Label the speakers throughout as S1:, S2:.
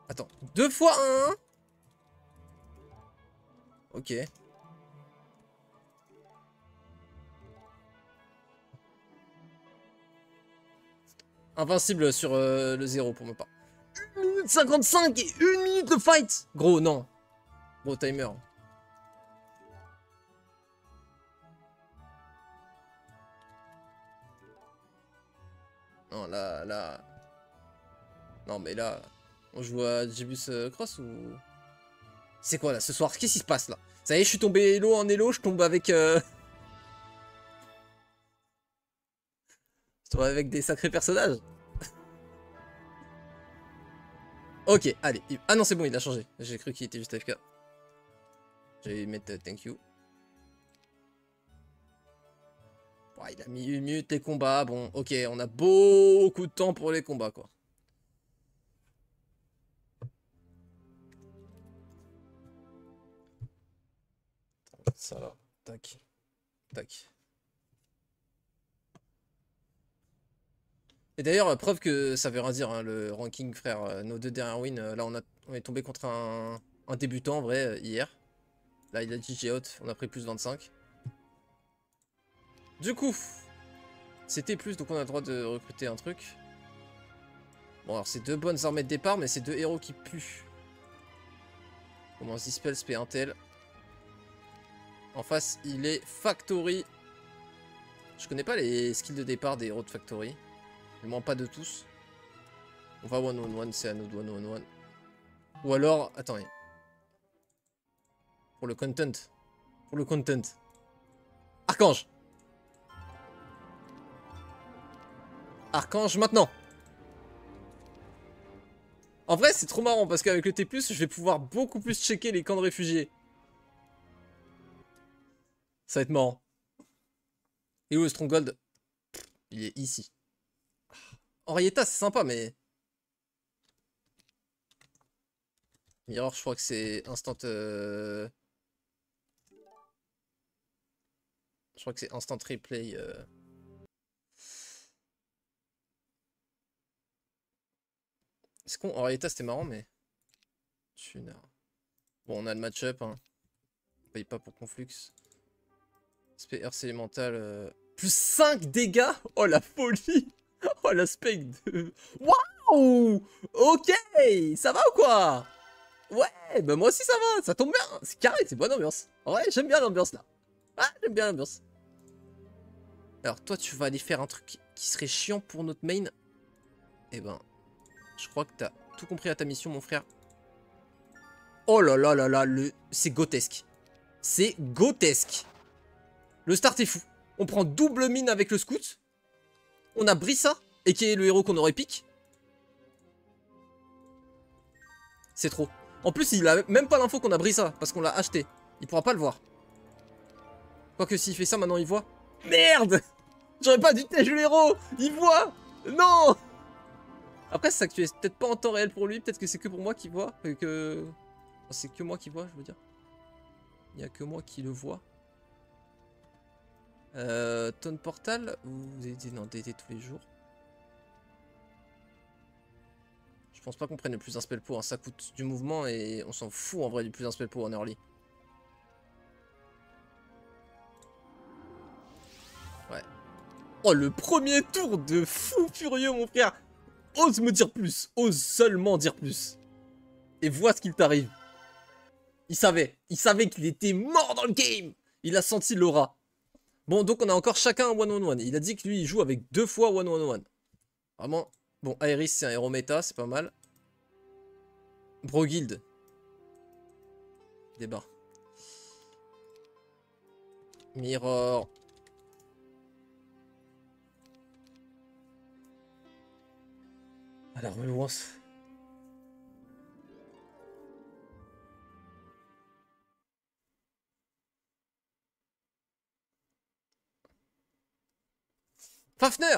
S1: Attends, 2 fois 1. Ok. Invincible sur le 0 pour ma part. 1 minute 55 et 1 minute de fight. Gros, non. Gros timer. Non, là. Non, mais là, on joue à Jebus Cross ou... C'est quoi là ce soir? Qu'est-ce qui se passe là? Ça y est, je suis tombé Elo en Elo, je tombe avec... Je tombe avec des sacrés personnages. Ok, allez. Ah non, c'est bon, il a changé. J'ai cru qu'il était juste AFK. J'allais mettre thank you. Ouais, il a mis 1 minute les combats. Bon, ok, on a beaucoup de temps pour les combats, quoi. Ça là. Tac. Tac. Et d'ailleurs, preuve que ça veut rien dire, hein, le ranking, frère. Nos 2 dernières wins, là, on est tombé contre un débutant, en vrai, hier. Là, il a GG out, on a pris plus 25. Du coup, c'était plus, donc on a le droit de recruter un truc. Bon, alors c'est 2 bonnes armées de départ, mais c'est 2 héros qui puent. Commence Dispel, SP Intel. En face, il est Factory. Je connais pas les skills de départ des héros de Factory. Du moins pas de tous. On va one on one, c'est à nous de one on one. Ou alors, attendez. Pour le content. Pour le content. Archange. Archange maintenant. En vrai, c'est trop marrant parce qu'avec le T+, je vais pouvoir beaucoup plus checker les camps de réfugiés. Ça va être marrant. Et où le Stronghold? Il est ici. Henrietta, c'est sympa, mais... Mirror, je crois que c'est instant... Je crois que c'est instant replay. Est-ce qu'on... Henrietta, c'était marrant, mais... Bon, on a le match-up, hein. On paye pas pour Conflux. Spé RC élémental. Plus 5 dégâts. Oh la folie. Oh l'aspect de... Waouh. Ok. Ça va ou quoi? Ouais, bah moi aussi ça va. Ça tombe bien. C'est carré, c'est bonne ambiance. Ouais, j'aime bien l'ambiance là. Ah, j'aime bien l'ambiance. Alors toi, tu vas aller faire un truc qui serait chiant pour notre main. Eh ben, je crois que t'as tout compris à ta mission, mon frère. Oh là là là là, c'est grotesque. C'est grotesque. Le start est fou. On prend double mine avec le scout. On a Brissa, et qui est le héros qu'on aurait pique. C'est trop. En plus, il a même pas l'info qu'on a Brissa, parce qu'on l'a acheté. Il pourra pas le voir. Quoique s'il fait ça, maintenant il voit. Merde. J'aurais pas dû tège le héros. Il voit. Non. Après, c'est ça que tu es peut-être pas en temps réel pour lui. Peut-être que c'est que pour moi qui voit. C'est que moi qui vois, je veux dire. Il y a que moi qui le vois. Tone Portal, vous aidez dans DD tous les jours. Je pense pas qu'on prenne le plus un spell pot, hein. Ça coûte du mouvement et on s'en fout en vrai du plus un spell pot en early. Ouais. Oh, le premier tour de fou furieux, mon frère. Ose me dire plus, ose seulement dire plus. Et vois ce qu'il t'arrive. Il savait qu'il était mort dans le game. Il a senti l'aura. Bon, donc on a encore chacun un one-on-one. Il a dit que lui, il joue avec 2 fois one-on-one. Vraiment. Bon, Aeris, c'est un héros méta, c'est pas mal. Broguild. Débat. Mirror. À la relance. Fafner.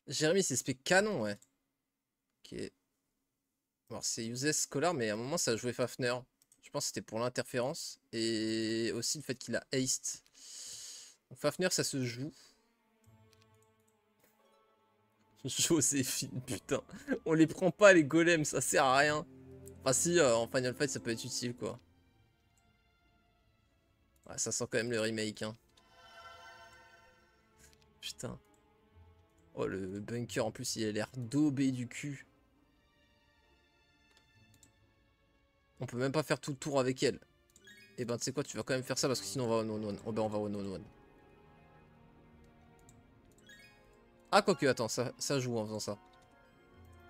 S1: Jérémy, c'est spec canon, ouais. Ok. Alors, c'est useless Scholar, mais à un moment, ça a joué Fafner. Je pense que c'était pour l'interférence. Et aussi le fait qu'il a haste. Donc, Fafner, ça se joue. Joséphine, putain. On les prend pas, les golems, ça sert à rien. Enfin, si, en Final Fight, ça peut être utile, quoi. Ouais, ça sent quand même le remake, hein. Putain. Oh, le bunker, en plus, il a l'air daubé du cul. On peut même pas faire tout le tour avec elle. Et ben, tu sais quoi, tu vas quand même faire ça parce que sinon, on va one-one-one. Oh, ben, on va one-one-one. Ah, quoique, attends, ça joue en faisant ça.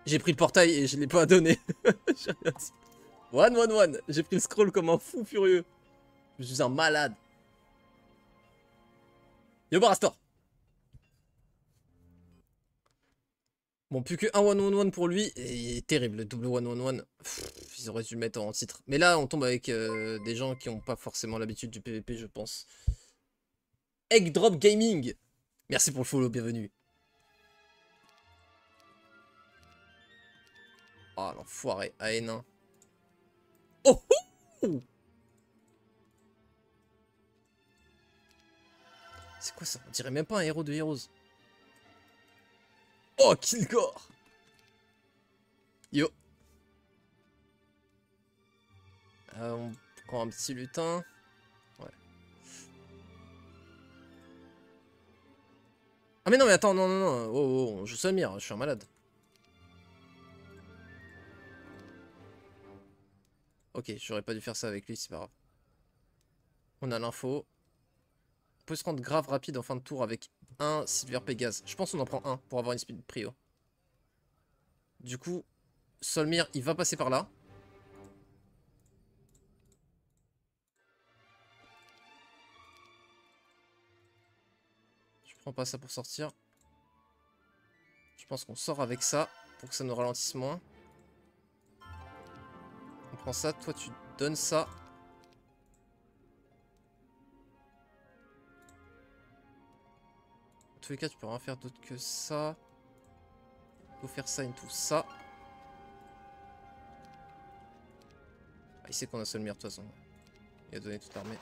S1: J'ai pris le portail et je l'ai pas donné. J'ai rien dit. One-one-one. J'ai pris le scroll comme un fou furieux. Je suis un malade. Yo, Barastor. Bon, plus que un one-one-one pour lui. Et terrible, le double one-one-one. Ils auraient dû le mettre en titre. Mais là, on tombe avec des gens qui n'ont pas forcément l'habitude du PvP, je pense. Egg Drop Gaming. Merci pour le follow, bienvenue. Oh, l'enfoiré, AN1. Oh, oh. C'est quoi ça? On dirait même pas un héros de Heroes. Oh, Killcore. Yo. On prend un petit lutin. Ouais. Ah mais non mais attends, non, non, non. Oh, oh, je suis Samir, je suis un malade. Ok, j'aurais pas dû faire ça avec lui, c'est pas grave. On a l'info. On peut se rendre grave rapide en fin de tour avec un Silver Pégase. Je pense qu'on en prend un pour avoir une speed prio. Du coup, Solmir, il va passer par là. Je prends pas ça pour sortir. Je pense qu'on sort avec ça pour que ça nous ralentisse moins. On prend ça, toi tu donnes ça. En tous les cas, tu peux rien faire d'autre que ça. Il faut faire ça et tout ça. Ah, il sait qu'on a Solmir de toute façon. Il a donné toute l'armée.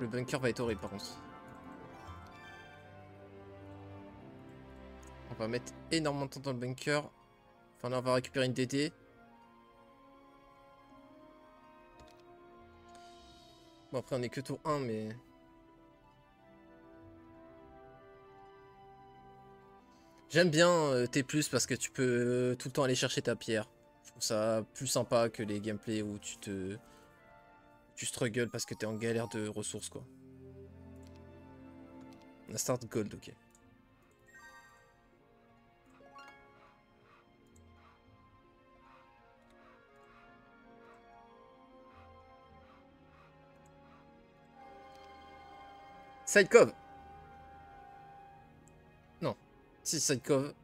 S1: Le bunker va être horrible par contre. On va mettre énormément de temps dans le bunker. Enfin là on va récupérer une DD. Bon après on est que tour 1 mais... J'aime bien T+, parce que tu peux tout le temps aller chercher ta pierre. Je trouve ça plus sympa que les gameplays où tu struggles parce que t'es en galère de ressources quoi. On a start gold, ok. Sidecove. Non. Si, Sidecove.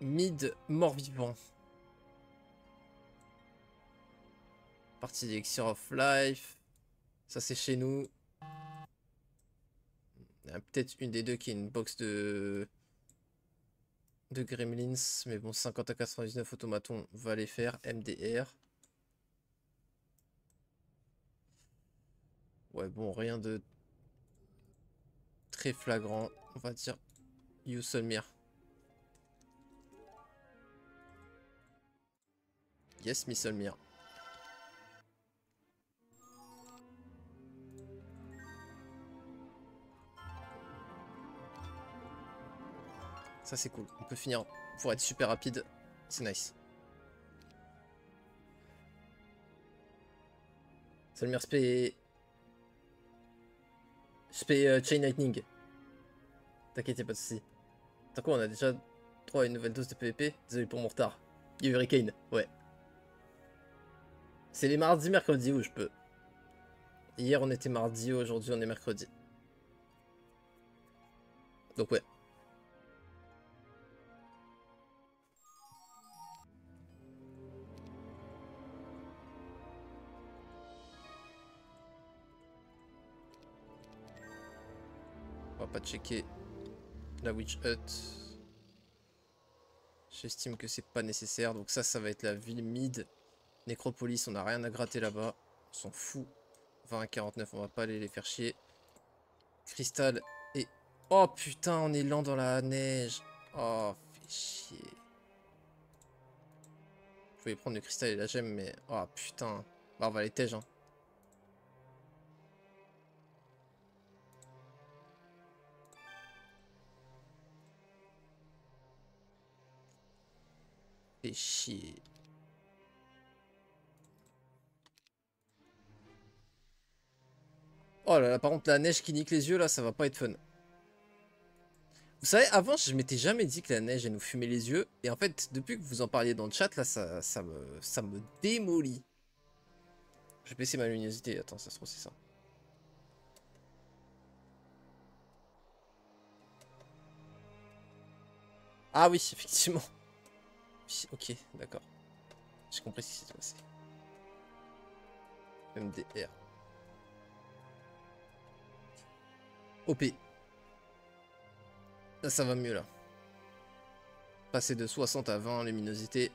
S1: Mid, mort-vivant. Partie d'Elixir of Life. Ça c'est chez nous. Il y a peut-être une des deux qui est une box de Gremlins. Mais bon, 50 à 99 automaton va les faire. MDR. Ouais, bon, rien de très flagrant. On va dire Yusolmir. Yes, Missolmir. Ça c'est cool. On peut finir pour être super rapide. C'est nice. Solmir spé... Spé Chain Lightning. T'inquiète, y'a pas de soucis. T'as quoi, on a déjà droit à une nouvelle dose de PvP. Désolé pour mon retard. Il y a eu Hurricane, ouais. C'est les mardis, mercredis où je peux. Hier on était mardi, aujourd'hui on est mercredi. Donc ouais. On va pas checker la Witch Hut. J'estime que c'est pas nécessaire. Donc ça va être la ville mid. Nécropolis, on n'a rien à gratter là-bas. On s'en fout. 20 à 49, on va pas aller les faire chier. Cristal et... Oh putain, on est lent dans la neige. Oh, fait chier. Je voulais prendre le cristal et la gemme, mais... Oh putain. Bah, on va les tège, hein. Fait chier. Oh là là, par contre, la neige qui nique les yeux, là, ça va pas être fun. Vous savez, avant, je m'étais jamais dit que la neige, elle nous fumait les yeux. Et en fait, depuis que vous en parliez dans le chat, là, ça me démolit. Je vais baisser ma luminosité. Attends, ça se trouve, c'est ça. Ah oui, effectivement. Oui, ok, d'accord. J'ai compris ce qui s'est passé. MDR. OP. Là, ça va mieux, là. Passer de 60 à 20 luminosité.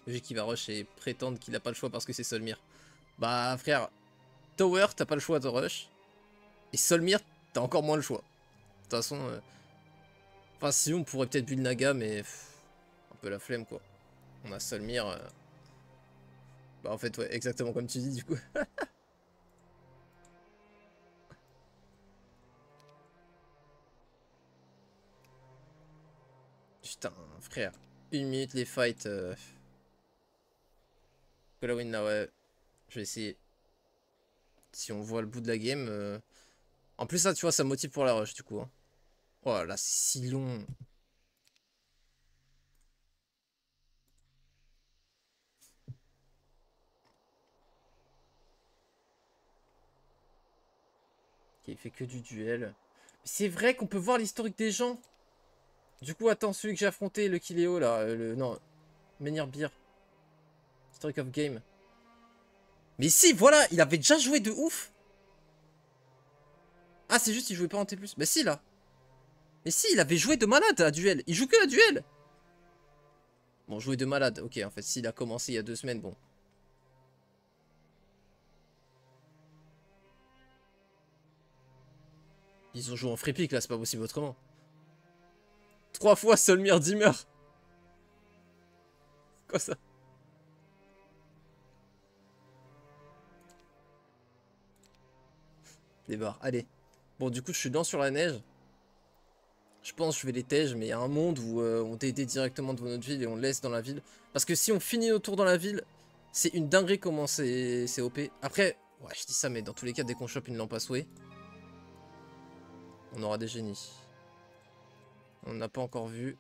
S1: Vu qu'il va rush et prétendre qu'il a pas le choix parce que c'est Solmir. Bah, frère, Tower, t'as pas le choix de rush. Et Solmir, t'as encore moins le choix. De toute façon... Enfin, si on pourrait peut-être build Naga, mais... un peu la flemme, quoi. On a Solmir... Bah, en fait, ouais, exactement comme tu dis, du coup. Putain, frère. 1 minute les fights. Que la win là, ouais. Je vais essayer. Si on voit le bout de la game. En plus, ça, tu vois, ça motive pour la rush, du coup. Hein. Oh là, c'est si long. Ok, il fait que du duel. C'est vrai qu'on peut voir l'historique des gens. Du coup, attends, celui que j'ai affronté, le Kileo, là. Non, Menhir Beer. Historic of Game. Mais si, voilà, il avait déjà joué de ouf. Ah, c'est juste, il jouait pas en T+. Mais si, là. Mais si, il avait joué de malade à duel. Il joue que à duel. Bon, jouer de malade. Ok, en fait, s'il a commencé il y a 2 semaines, bon. Ils ont joué en free pick, là, c'est pas possible autrement. 3 fois Solmir Dimmer. Quoi ça? Les barres, allez. Bon, du coup, je suis dans sur la neige. Je pense que je vais les tège, mais il y a un monde où on TD directement devant notre ville et on laisse dans la ville. Parce que si on finit nos tours dans la ville, c'est une dinguerie comment c'est OP. Après, ouais, je dis ça, mais dans tous les cas, dès qu'on chope une lampe à souhait, on aura des génies. On n'a pas encore vu.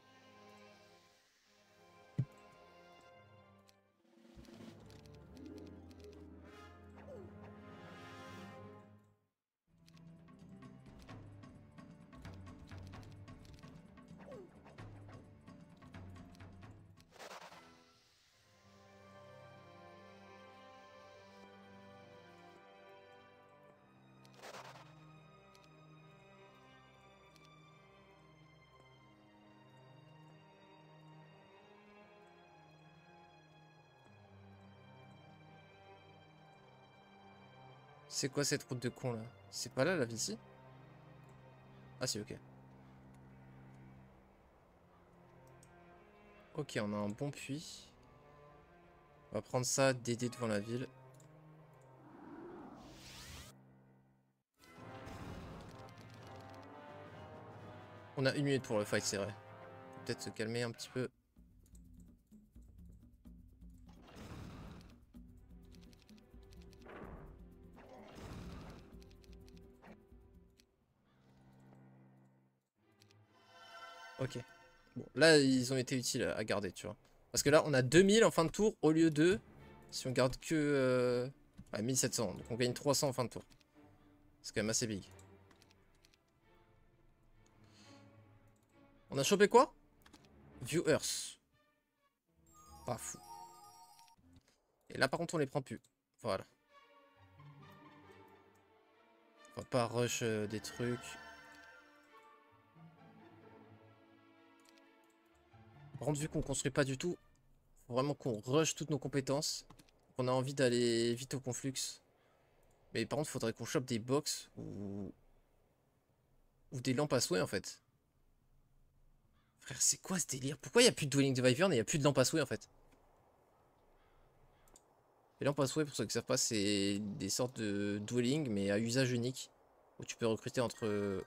S1: C'est quoi cette route de con là? C'est pas là la ville ici? Ah si, ok. Ok, on a un bon puits. On va prendre ça, DD devant la ville. On a 1 minute pour le fight, c'est vrai. Peut-être se calmer un petit peu. Ok. Bon, là, ils ont été utiles à garder, tu vois. Parce que là, on a 2000 en fin de tour au lieu de... Si on garde que... ouais, 1700. Donc on gagne 300 en fin de tour. C'est quand même assez big. On a chopé quoi? Viewers. Pas fou. Et là, par contre, on les prend plus. Voilà. On va pas rush des trucs. Par contre, vu qu'on construit pas du tout, faut vraiment qu'on rush toutes nos compétences. On a envie d'aller vite au conflux. Mais par contre, faudrait qu'on chope des box ou des lampes à souhait en fait. Frère, c'est quoi ce délire? Pourquoi il n'y a plus de Dwelling de Wyvern et il n'y a plus de lampes à souhait en fait? Les lampes à souhait, pour ceux qui ne savent pas, c'est des sortes de dwelling mais à usage unique. Où tu peux recruter entre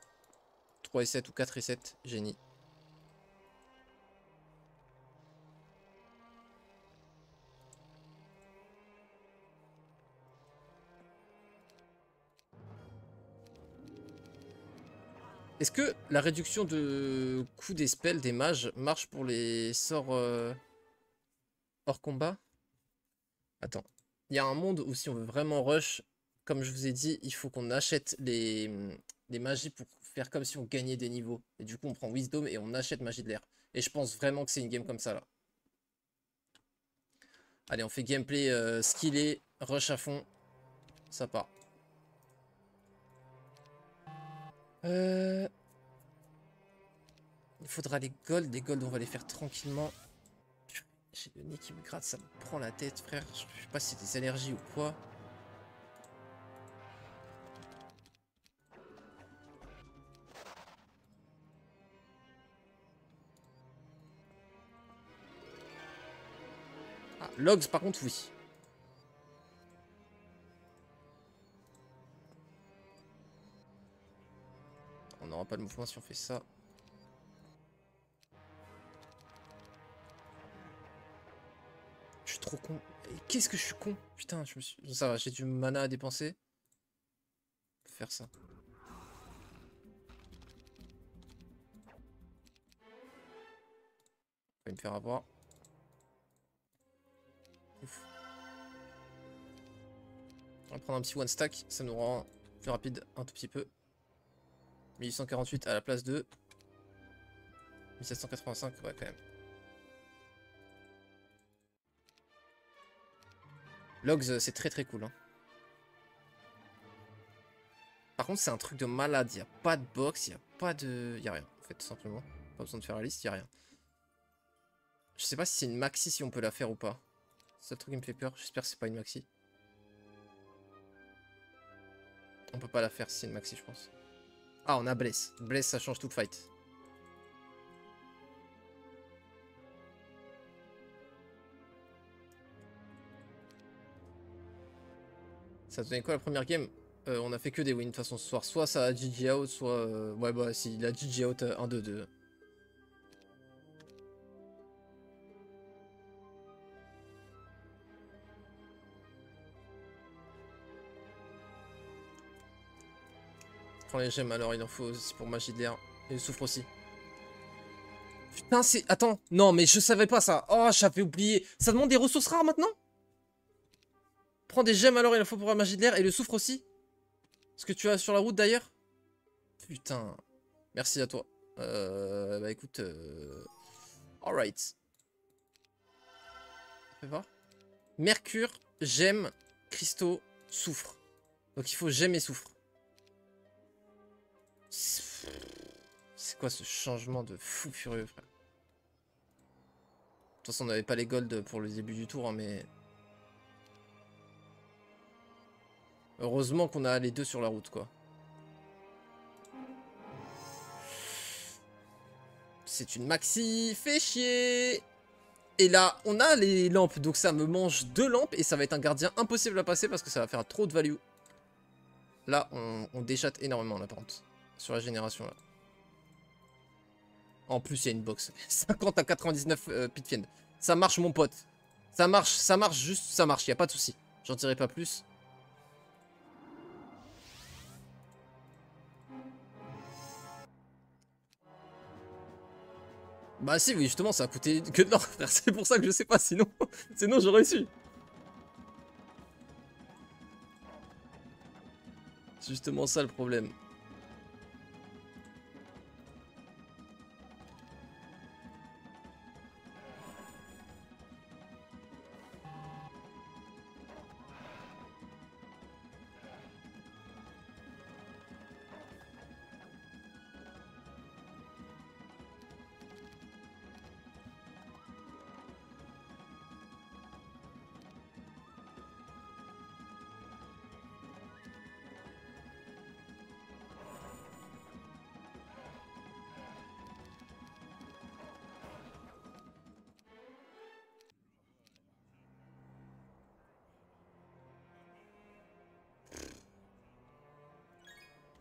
S1: 3 et 7 ou 4 et 7 génies. Est-ce que la réduction de coût des spells des mages marche pour les sorts hors combat? Attends. Il y a un monde où si on veut vraiment rush, comme je vous ai dit, il faut qu'on achète les magies pour faire comme si on gagnait des niveaux. Et du coup, on prend Wisdom et on achète Magie de l'air. Et je pense vraiment que c'est une game comme ça, là. Allez, on fait gameplay skillé, rush à fond. Ça part. Il faudra les golds. Les golds, on va les faire tranquillement. J'ai le nez qui me gratte, ça me prend la tête, frère. Je sais pas si c'est des allergies ou quoi. Ah, logs, par contre, oui. On n'aura pas de mouvement si on fait ça. Je suis trop con. Qu'est-ce que je suis con? Putain, je me suis... Ça va, j'ai du mana à dépenser. On peut faire ça. On va me faire avoir. Ouf. On va prendre un petit one stack. Ça nous rend plus rapide un tout petit peu. 1848 à la place de 1785, ouais, quand même. Logs, c'est très très cool. Hein. Par contre, c'est un truc de malade. Il n'y a pas de box, il n'y a pas de... Il n'y a rien, en fait, tout simplement. Pas besoin de faire la liste, il n'y a rien. Je sais pas si c'est une maxi, si on peut la faire ou pas. C'est le truc qui me fait peur. J'espère que c'est pas une maxi. On peut pas la faire si c'est une maxi, je pense. Ah, on a Bless. Bless, ça change tout le fight. Ça donnait quoi la première game? On a fait que des wins de toute façon ce soir. Soit ça a GG out, soit... Ouais, bah si, il a GG out 1-2-2. Prends les gemmes alors, il en faut aussi pour magie de l'air. Et le souffre aussi. Putain, c'est... Attends, non, mais je savais pas ça. Oh, j'avais oublié. Ça demande des ressources rares maintenant? Prends des gemmes alors, il en faut pour la magie de l'air. Et le souffre aussi? Ce que tu as sur la route d'ailleurs? Putain. Merci à toi. Bah écoute... Alright. Fais voir. Mercure, gemme, cristaux, soufre. Donc il faut gemme et soufre. C'est quoi ce changement de fou furieux, frère? De toute façon, on n'avait pas les golds pour le début du tour, hein, mais... Heureusement qu'on a les deux sur la route, quoi. C'est une maxi, fait chier. Et là, on a les lampes, donc ça me mange 2 lampes, et ça va être un gardien impossible à passer parce que ça va faire trop de value. Là, on déchatte énormément, là, par contre, sur la génération, là. En plus, il y a une box. 50 à 99 Pitfiend. Ça marche, mon pote. Ça marche juste, ça marche, il n'y a pas de souci. J'en dirai pas plus. Bah si, oui, justement, ça a coûté que de l'or, frère. C'est pour ça que je sais pas, sinon, sinon j'aurais su. C'est justement ça le problème.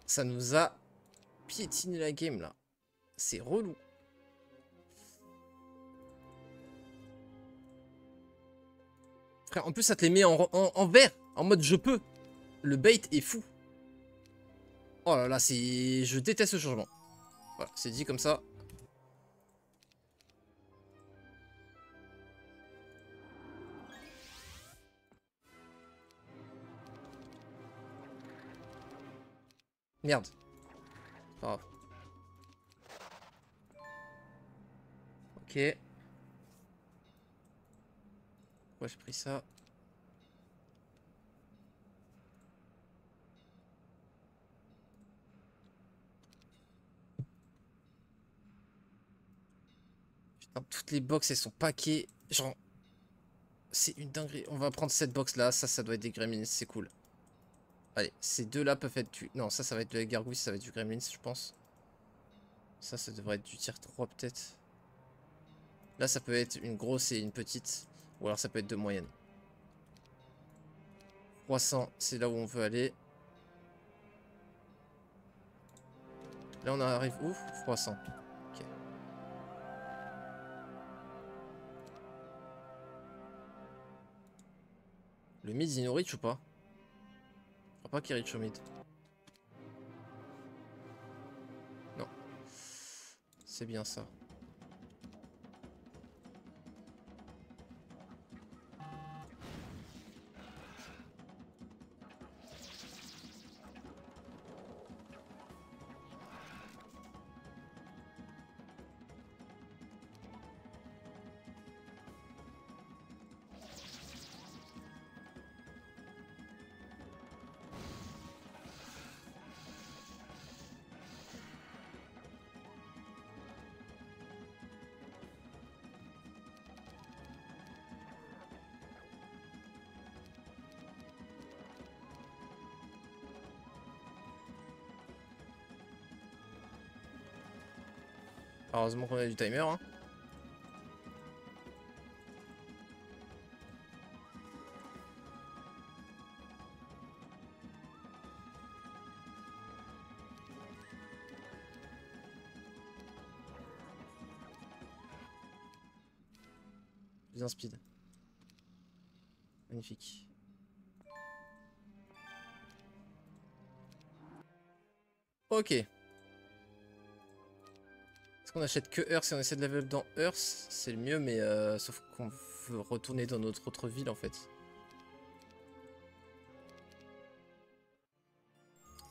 S1: Ça nous a piétiné la game là. C'est relou. Frère, en plus ça te les met en vert. En mode je peux. Le bait est fou. Oh là là, c'est... Je déteste ce changement. Voilà, c'est dit comme ça. Merde. Pas grave. Ok. Pourquoi j'ai pris ça? Putain, toutes les box elles sont paquées. Genre... C'est une dinguerie. On va prendre cette box là. Ça doit être des gremlins. C'est cool. Allez, ces deux là peuvent être du... Non, ça va être de la gargouille. Ça va être du gremlins, je pense. Ça devrait être du tier 3 peut-être. Là, ça peut être une grosse et une petite. Ou alors ça peut être deux moyennes. 300, c'est là où on veut aller. Là, on arrive où? 300. Ok. Le mid, il nous reach ou pas? Je crois pas qu'il reach au mid. Non. C'est bien ça. Heureusement qu'on a du timer, hein. Plus un speed. Magnifique. Ok. Est-ce qu'on achète que Earth si on essaie de level up dans Earth? C'est le mieux, mais sauf qu'on veut retourner dans notre autre ville en fait.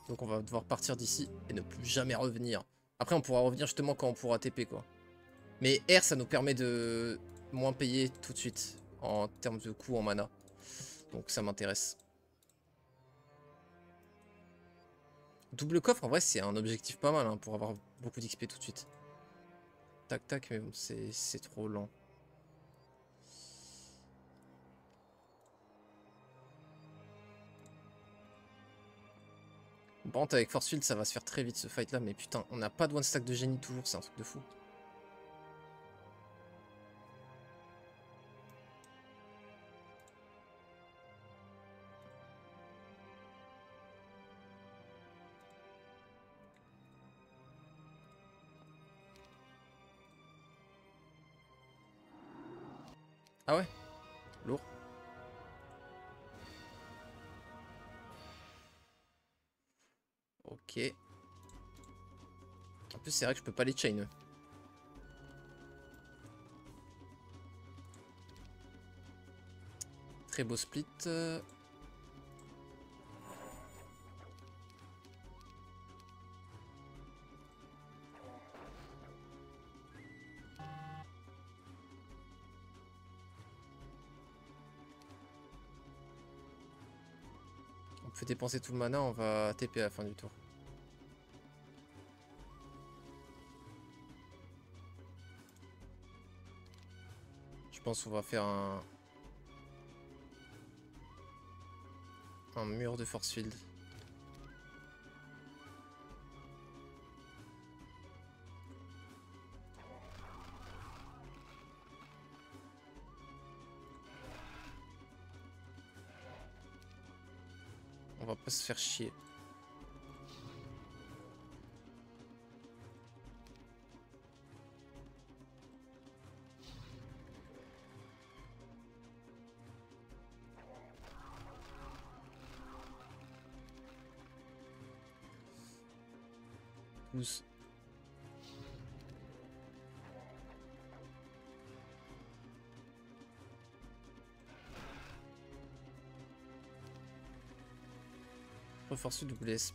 S1: Donc on va devoir partir d'ici et ne plus jamais revenir. Après on pourra revenir justement quand on pourra TP quoi. Mais R ça nous permet de moins payer tout de suite en termes de coût en mana. Donc ça m'intéresse. Double coffre en vrai c'est un objectif pas mal hein, pour avoir beaucoup d'XP tout de suite. Tac tac mais bon c'est trop lent. Par contre avec Force Field ça va se faire très vite ce fight là. Mais putain on n'a pas de one stack de génie toujours, c'est un truc de fou. Ah ouais? Lourd. Ok. En plus c'est vrai que je peux pas les chain eux. Très beau split. On peut dépenser tout le mana, on va TP à la fin du tour. Je pense qu'on va faire un mur de force field. On va pas se faire chier. pousse. Reforce de blesse.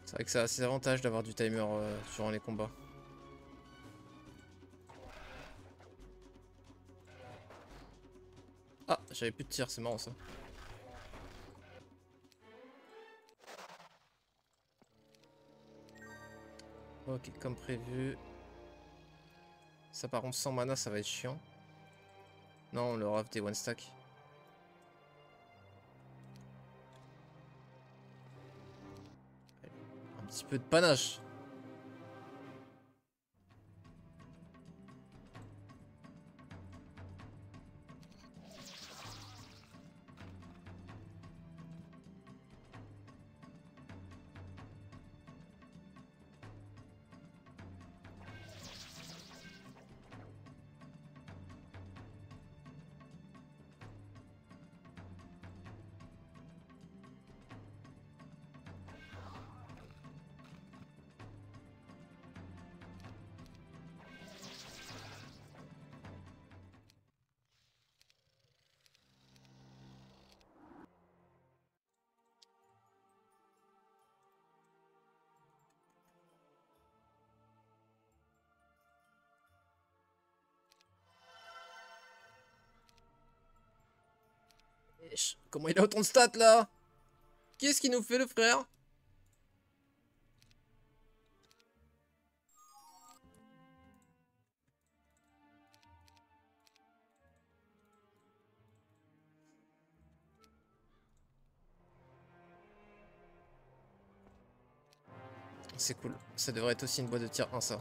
S1: C'est vrai que ça a ses avantages d'avoir du timer durant les combats. Ah, j'avais plus de tir, c'est marrant ça. Ok, comme prévu. Ça par contre sans mana ça va être chiant. Non, on leur a des one stack. Un petit peu de panache. Comment il a autant de stats là? Qu'est-ce qu'il nous fait le frère? C'est cool. Ça devrait être aussi une boîte de tir 1 ça.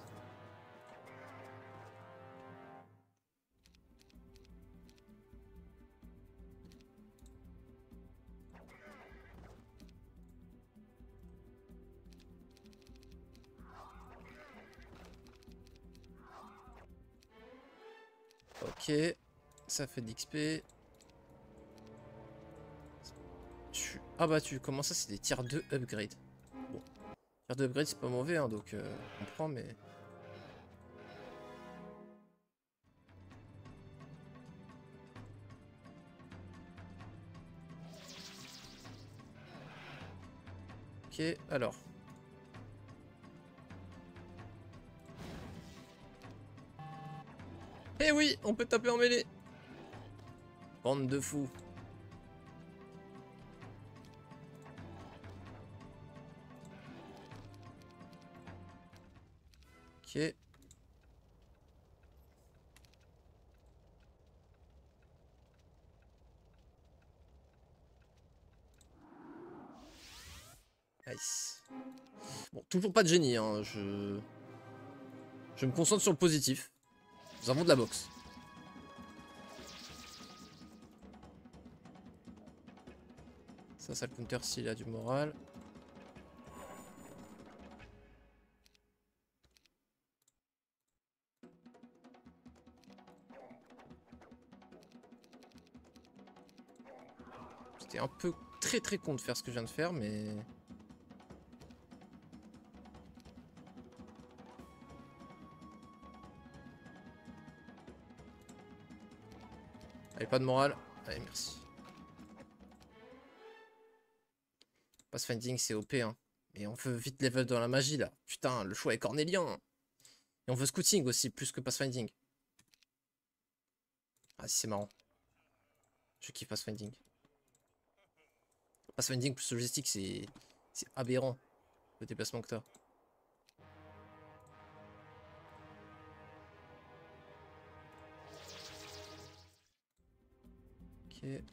S1: Ok. Ça fait d'XP. Je suis abattu. Comment ça c'est des tiers 2 upgrade? Bon. Tiers 2 upgrade c'est pas mauvais hein, donc on prend mais... Ok, alors. Eh oui, on peut taper en mêlée. Bande de fous. Ok. Nice. Bon, toujours pas de génie, hein. Je me concentre sur le positif. Nous avons de la boxe. Ça le counter s'il a du moral. C'était un peu très con de faire ce que je viens de faire, mais... Allez, pas de morale. Allez, merci. Pathfinding, c'est OP, hein. Et on veut vite level dans la magie, là. Putain, le choix est cornélien. Et on veut scouting aussi, plus que Pathfinding. Ah, si, c'est marrant. Je kiffe Pathfinding. Pathfinding plus logistique, c'est aberrant, le déplacement que t'as. Ok.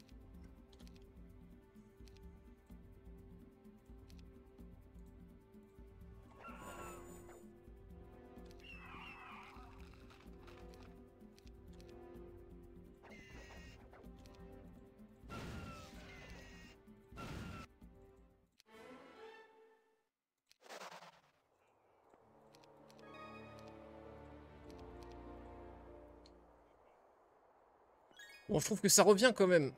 S1: Bon, je trouve que ça revient quand même.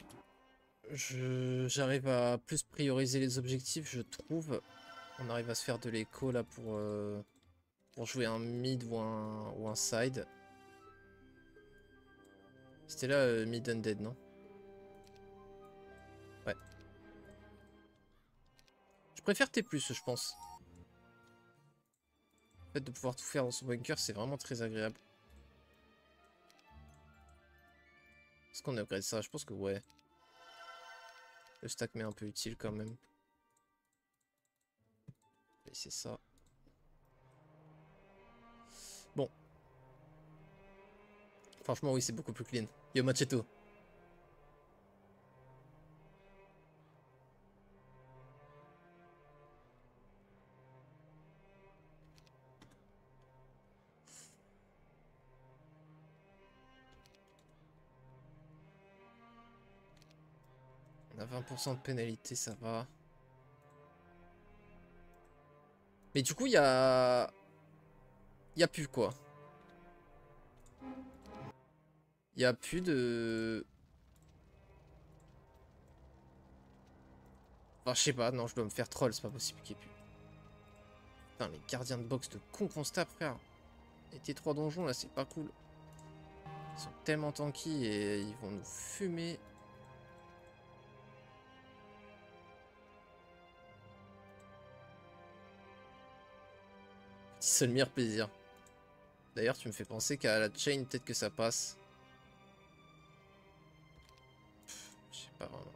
S1: J'arrive à plus prioriser les objectifs, je trouve. On arrive à se faire de l'écho là pour jouer un mid ou un side. C'était là mid undead, non? Ouais. Je préfère T+, je pense. Le fait de pouvoir tout faire dans son bunker, c'est vraiment très agréable. Est-ce qu'on upgrade ça? Je pense que ouais. Le stack m'est un peu utile quand même. Et c'est ça. Bon. Franchement, oui, c'est beaucoup plus clean. Yo, Macheto. On a 20% de pénalité, ça va. Mais du coup, il y a... Il y a plus quoi. Il y a plus de... Enfin, je sais pas, non, je dois me faire troll, c'est pas possible qu'il y ait plus. Putain, les gardiens de boxe de con qu'on se tape, frère. Et tes 3 donjons, là, c'est pas cool. Ils sont tellement tanky et ils vont nous fumer. C'est le meilleur plaisir. D'ailleurs, tu me fais penser qu'à la chain, peut-être que ça passe. Je sais pas vraiment.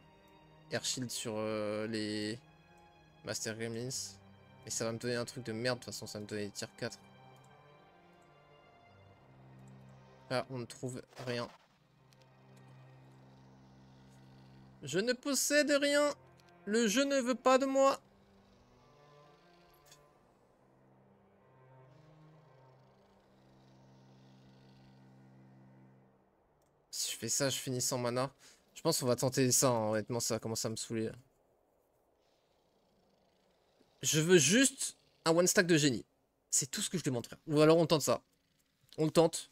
S1: Air shield sur les Master Gremlins. Mais ça va me donner un truc de merde, de toute façon, ça va me donner des tiers 4. Ah, on ne trouve rien. Je ne possède rien. Le jeu ne veut pas de moi. Si je fais ça, je finis sans mana. Je pense qu'on va tenter ça, hein. Honnêtement, ça commence à me saouler. Là. Je veux juste un one stack de génie. C'est tout ce que je demande, frère. Ou alors on tente ça. On le tente.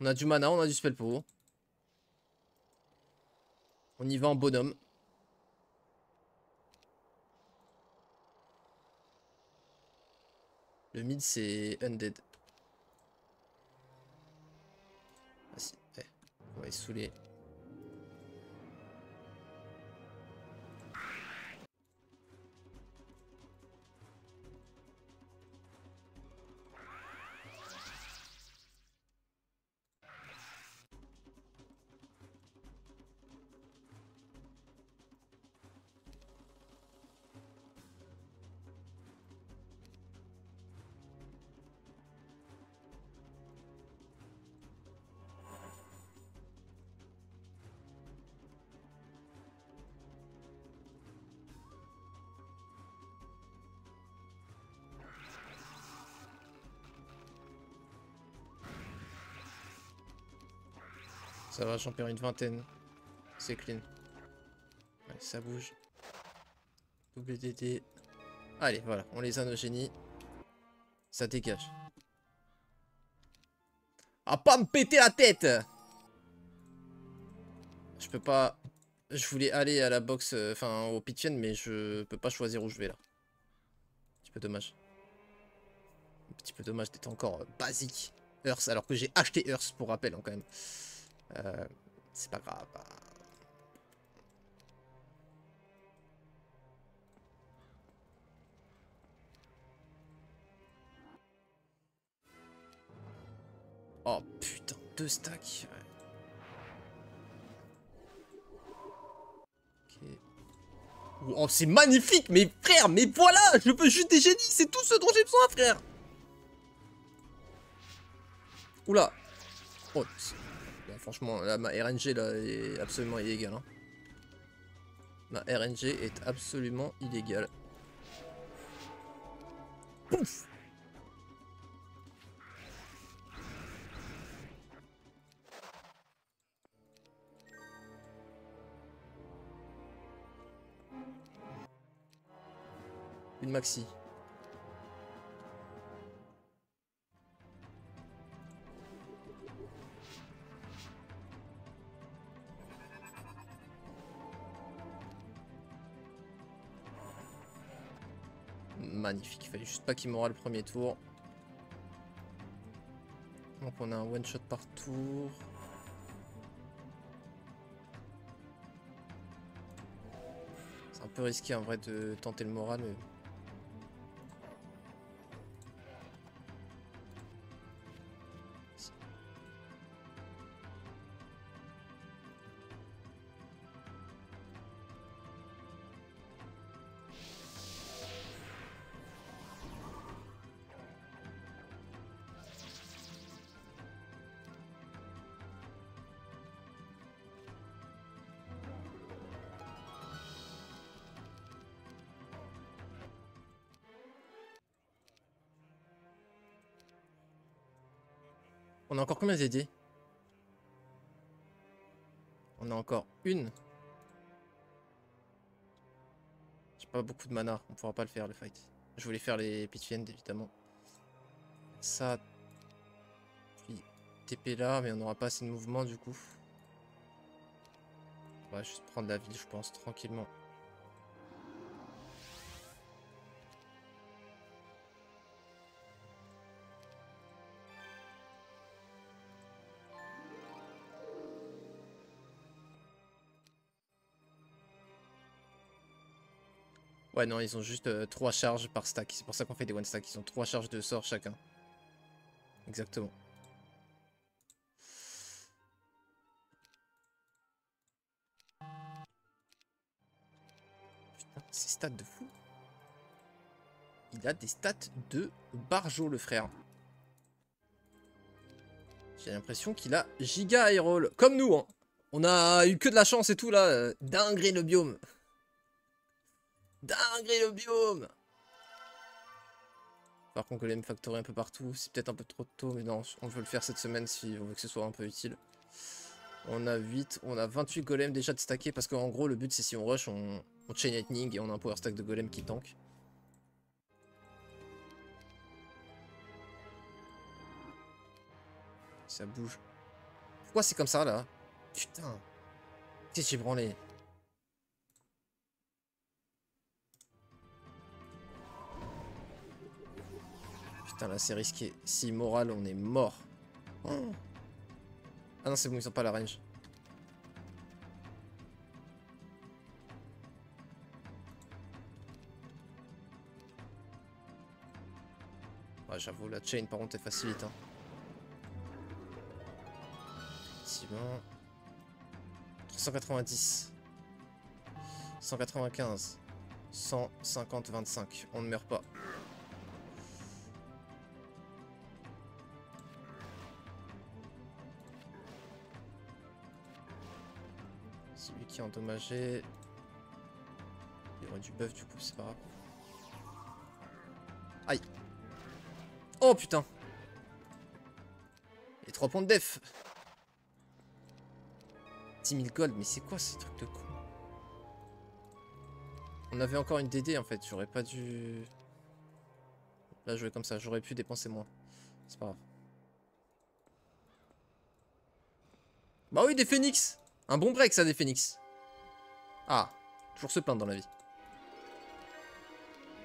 S1: On a du mana, on a du spell pour. On y va en bonhomme. Le mid, c'est undead. Vas-y, on va les saouler. Ça va, j'en perds une vingtaine. C'est clean. Ouais, ça bouge. WDD. Allez, voilà, on les a nos génies. Ça dégage. Ah, pas me péter la tête! Je peux pas... Je voulais aller à la box, enfin au pitchen, mais je peux pas choisir où je vais là. Un petit peu dommage. Un petit peu dommage d'être encore basique. Earth, alors que j'ai acheté Earth pour rappel, hein, quand même. C'est pas grave. Oh putain, 2 stacks. Ouais. Ok. Oh, c'est magnifique, mais frère, mais voilà, je veux juste des génies, c'est tout ce dont j'ai besoin, frère. Oula. Oh, là, franchement, là, ma RNG là, est absolument illégale. Hein. Ma RNG est absolument illégale. Pouf. Une maxi. Magnifique. Il fallait juste pas qu'il m'aura le premier tour. Donc on a un one shot par tour. C'est un peu risqué en vrai de tenter le moral. Mais... On a encore combien d'idées? On a encore une. J'ai pas beaucoup de mana, on pourra pas le faire le fight. Je voulais faire les pitch end évidemment. Ça. Puis TP là, mais on n'aura pas assez de mouvement du coup. On va juste prendre la ville, je pense, tranquillement. Ouais, non, ils ont juste 3 charges par stack. C'est pour ça qu'on fait des one stack. Ils ont 3 charges de sort chacun. Exactement. Putain, ces stats de fou. Il a des stats de barjo, le frère. J'ai l'impression qu'il a giga high roll. Comme nous, hein. On a eu que de la chance et tout, là. Dinguerie le biome. Dinguerie le biome. Par contre, golem factory un peu partout. C'est peut-être un peu trop tôt, mais non, on veut le faire cette semaine si on veut que ce soit un peu utile. On a 8, on a 28 golems déjà de stacker parce qu'en gros, le but c'est si on rush, on chain lightning et on a un power stack de golem qui tank. Ça bouge. Pourquoi c'est comme ça là? Putain. Qu'est-ce que j'ai branlé? Putain, là c'est risqué. Si moral, on est mort. Oh. Ah non, c'est bon, ils ont pas la range. Ouais, j'avoue, la chain par contre, elle facilite. Hein. Effectivement. 390. 195. 150, 25. On ne meurt pas. C'est lui qui est endommagé. Il y aurait du buff du coup, c'est pas grave. Aïe. Oh putain. Et 3 points de def. 10 000 gold, mais c'est quoi ces trucs de con? On avait encore une DD en fait, j'aurais pas dû... Là jouer comme ça, j'aurais pu dépenser moins. C'est pas grave. Bah oui, des phoenix. Un bon break ça, des phoenix. Ah, toujours se plaindre dans la vie.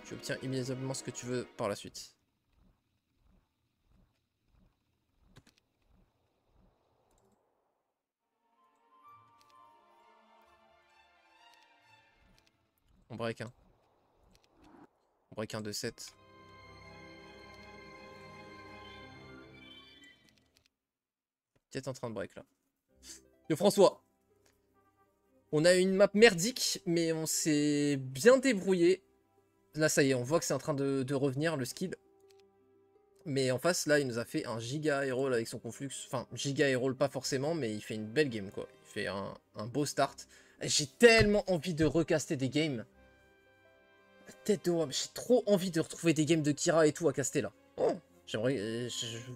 S1: Tu obtiens immédiatement ce que tu veux par la suite. On break un. On break un de 7. Peut-être en train de break là. Yo François. On a une map merdique, mais on s'est bien débrouillé. Là ça y est, on voit que c'est en train de revenir le skill. Mais en face là il nous a fait un giga hero avec son conflux. Enfin giga hero pas forcément, mais il fait une belle game quoi. Il fait un beau start. J'ai tellement envie de recaster des games. Tête de homme, j'ai trop envie de retrouver des games de Kira et tout à caster là. Oh, j'aimerais...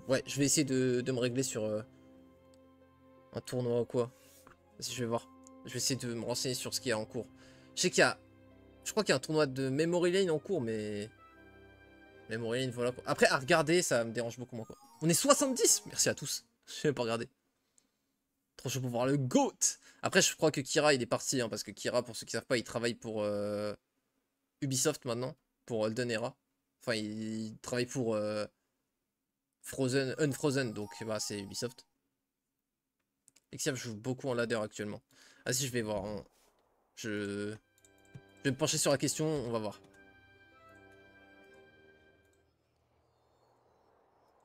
S1: ouais, je vais essayer de me régler sur un tournoi ou quoi. Si je vais voir. Je vais essayer de me renseigner sur ce qu'il y a en cours. Je sais qu'il y a... Je crois qu'il y a un tournoi de Memory Lane en cours, mais... Memory Lane, voilà quoi. Après, à regarder, ça me dérange beaucoup moins quoi. On est 70. Merci à tous. Je vais pas regarder. Trop chaud pour voir le GOAT. Après, je crois que Kira, il est parti. Hein, parce que Kira, pour ceux qui savent pas, il travaille pour... Ubisoft maintenant, pour Holden Era. Enfin, il travaille pour Frozen, Unfrozen, donc bah, c'est Ubisoft. Exiab joue beaucoup en ladder actuellement. Ah si, je vais voir. Hein. Je vais me pencher sur la question, on va voir.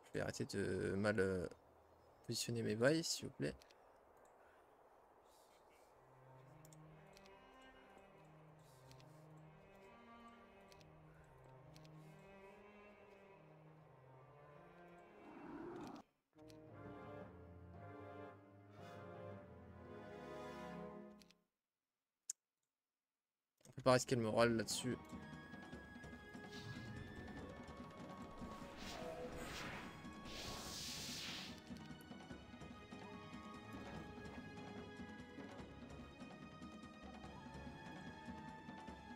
S1: Je vais arrêter de mal positionner mes bails, s'il vous plaît. On peut pas risquer le moral là-dessus.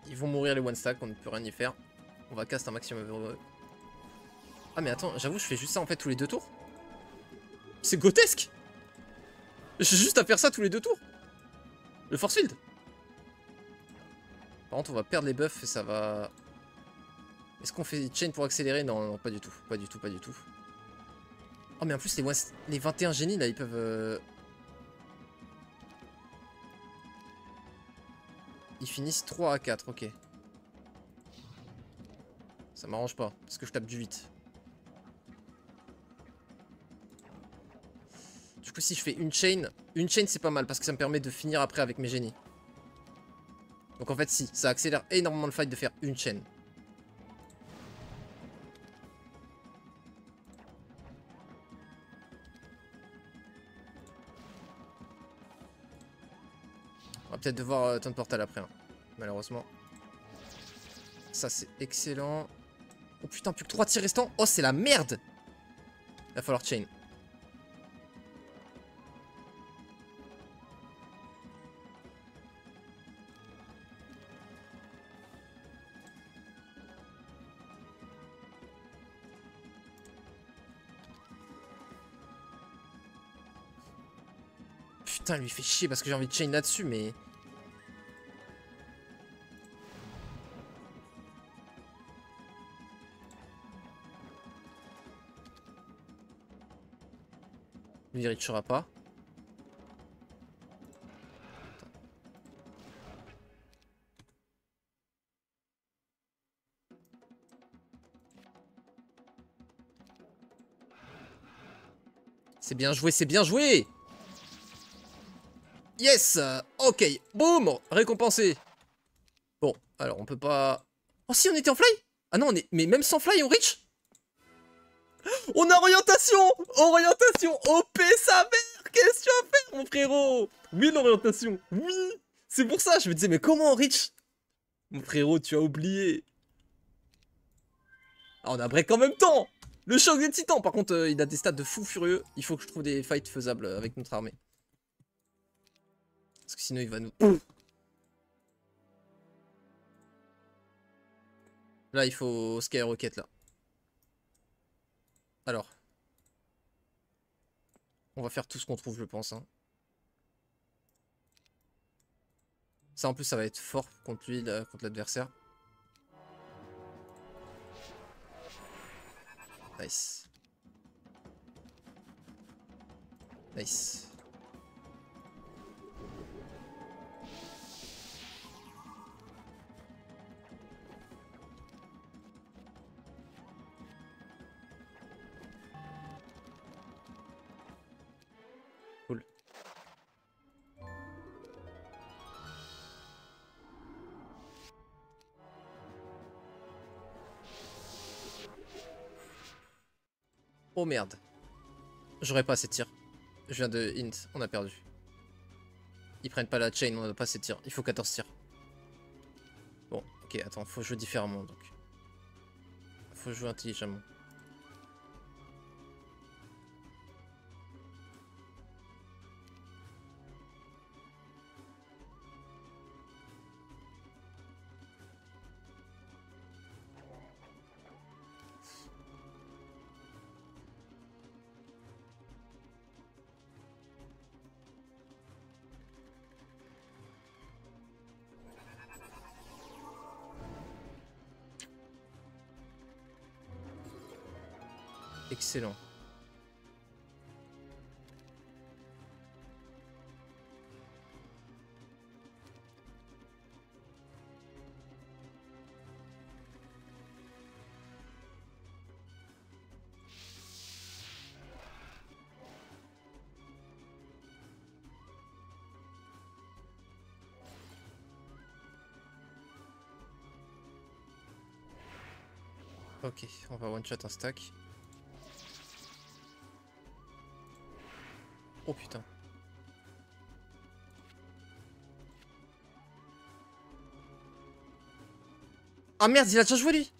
S1: Ils vont mourir les one stack, on ne peut rien y faire. On va cast un maximum heureux. Ah mais attends, j'avoue je fais juste ça en fait tous les 2 tours. C'est grotesque. J'ai juste à faire ça tous les 2 tours. Le force field. Par contre on va perdre les buffs et ça va... Est-ce qu'on fait chain pour accélérer? Non, non, pas du tout. Pas du tout, pas du tout. Oh mais en plus les 21 génies là ils peuvent... Ils finissent 3 à 4, ok. Ça m'arrange pas, parce que je tape du 8. Du coup si je fais une chain c'est pas mal, parce que ça me permet de finir après avec mes génies. Donc en fait si, ça accélère énormément le fight de faire une chain. On va peut-être devoir temps de portal après, hein, malheureusement. Ça c'est excellent. Oh putain, plus que 3 tirs restants. Oh c'est la merde. Il va falloir chain. Putain, il lui fait chier parce que j'ai envie de chain là-dessus, mais... Lui, il reachera pas. C'est bien joué, c'est bien joué. Yes. Ok, boum, récompensé. Bon, alors on peut pas... Oh si, on était en fly. Ah non, on est... Mais même sans fly, on reach. On a orientation. Orientation, OP sa mère. Qu'est-ce que tu vas faire, mon frérot? Oui, l'orientation, oui. C'est pour ça, je me disais, mais comment on reach? Mon frérot, tu as oublié. Ah, on a break en même temps. Le choc des titans. Par contre, il a des stats de fou furieux. Il faut que je trouve des fights faisables avec notre armée. Parce que sinon, il va nous... Là, il faut Skyrocket, là. Alors. On va faire tout ce qu'on trouve, je pense. Hein. Ça, en plus, ça va être fort contre lui, là, contre l'adversaire. Nice. Nice. Cool. Oh merde. J'aurais pas assez de tirs. Je viens de hint, on a perdu. Ils prennent pas la chain, on a pas assez de tirs. Il faut 14 tirs. Bon, ok, attends, faut jouer différemment donc. Faut jouer intelligemment. Excellent. Ok, on va one shot un stack. Oh putain. Ah merde, il a déjà joué lui.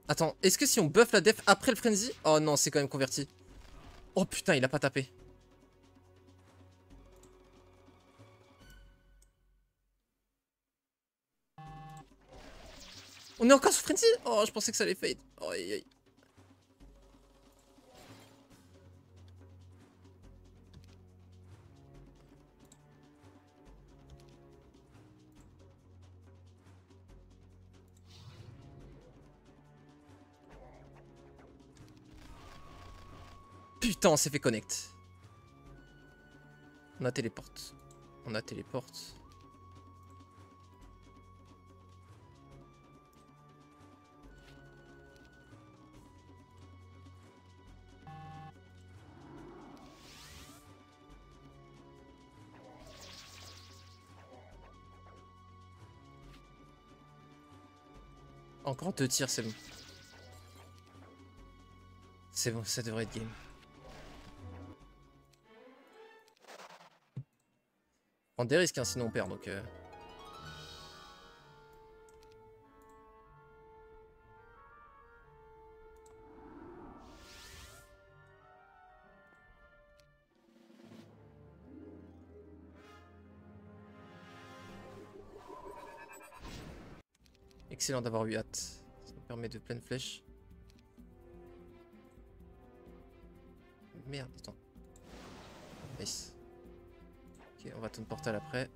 S1: Attends, est-ce que si on buff la def après le frenzy? Oh non, c'est quand même converti. Oh putain, il a pas tapé. On est encore sous frenzy? Oh, je pensais que ça allait fade. Oh, aïe, aïe. Putain, on s'est fait connect. On a téléporte. On a téléporte. Encore 2 tirs, c'est bon. C'est bon, ça devrait être game. On prend des risques, hein, sinon on perd, donc... Excellent d'avoir eu hâte. Ça nous permet de pleine flèche. Merde, attends. Nice. Ok, on va ton portal après.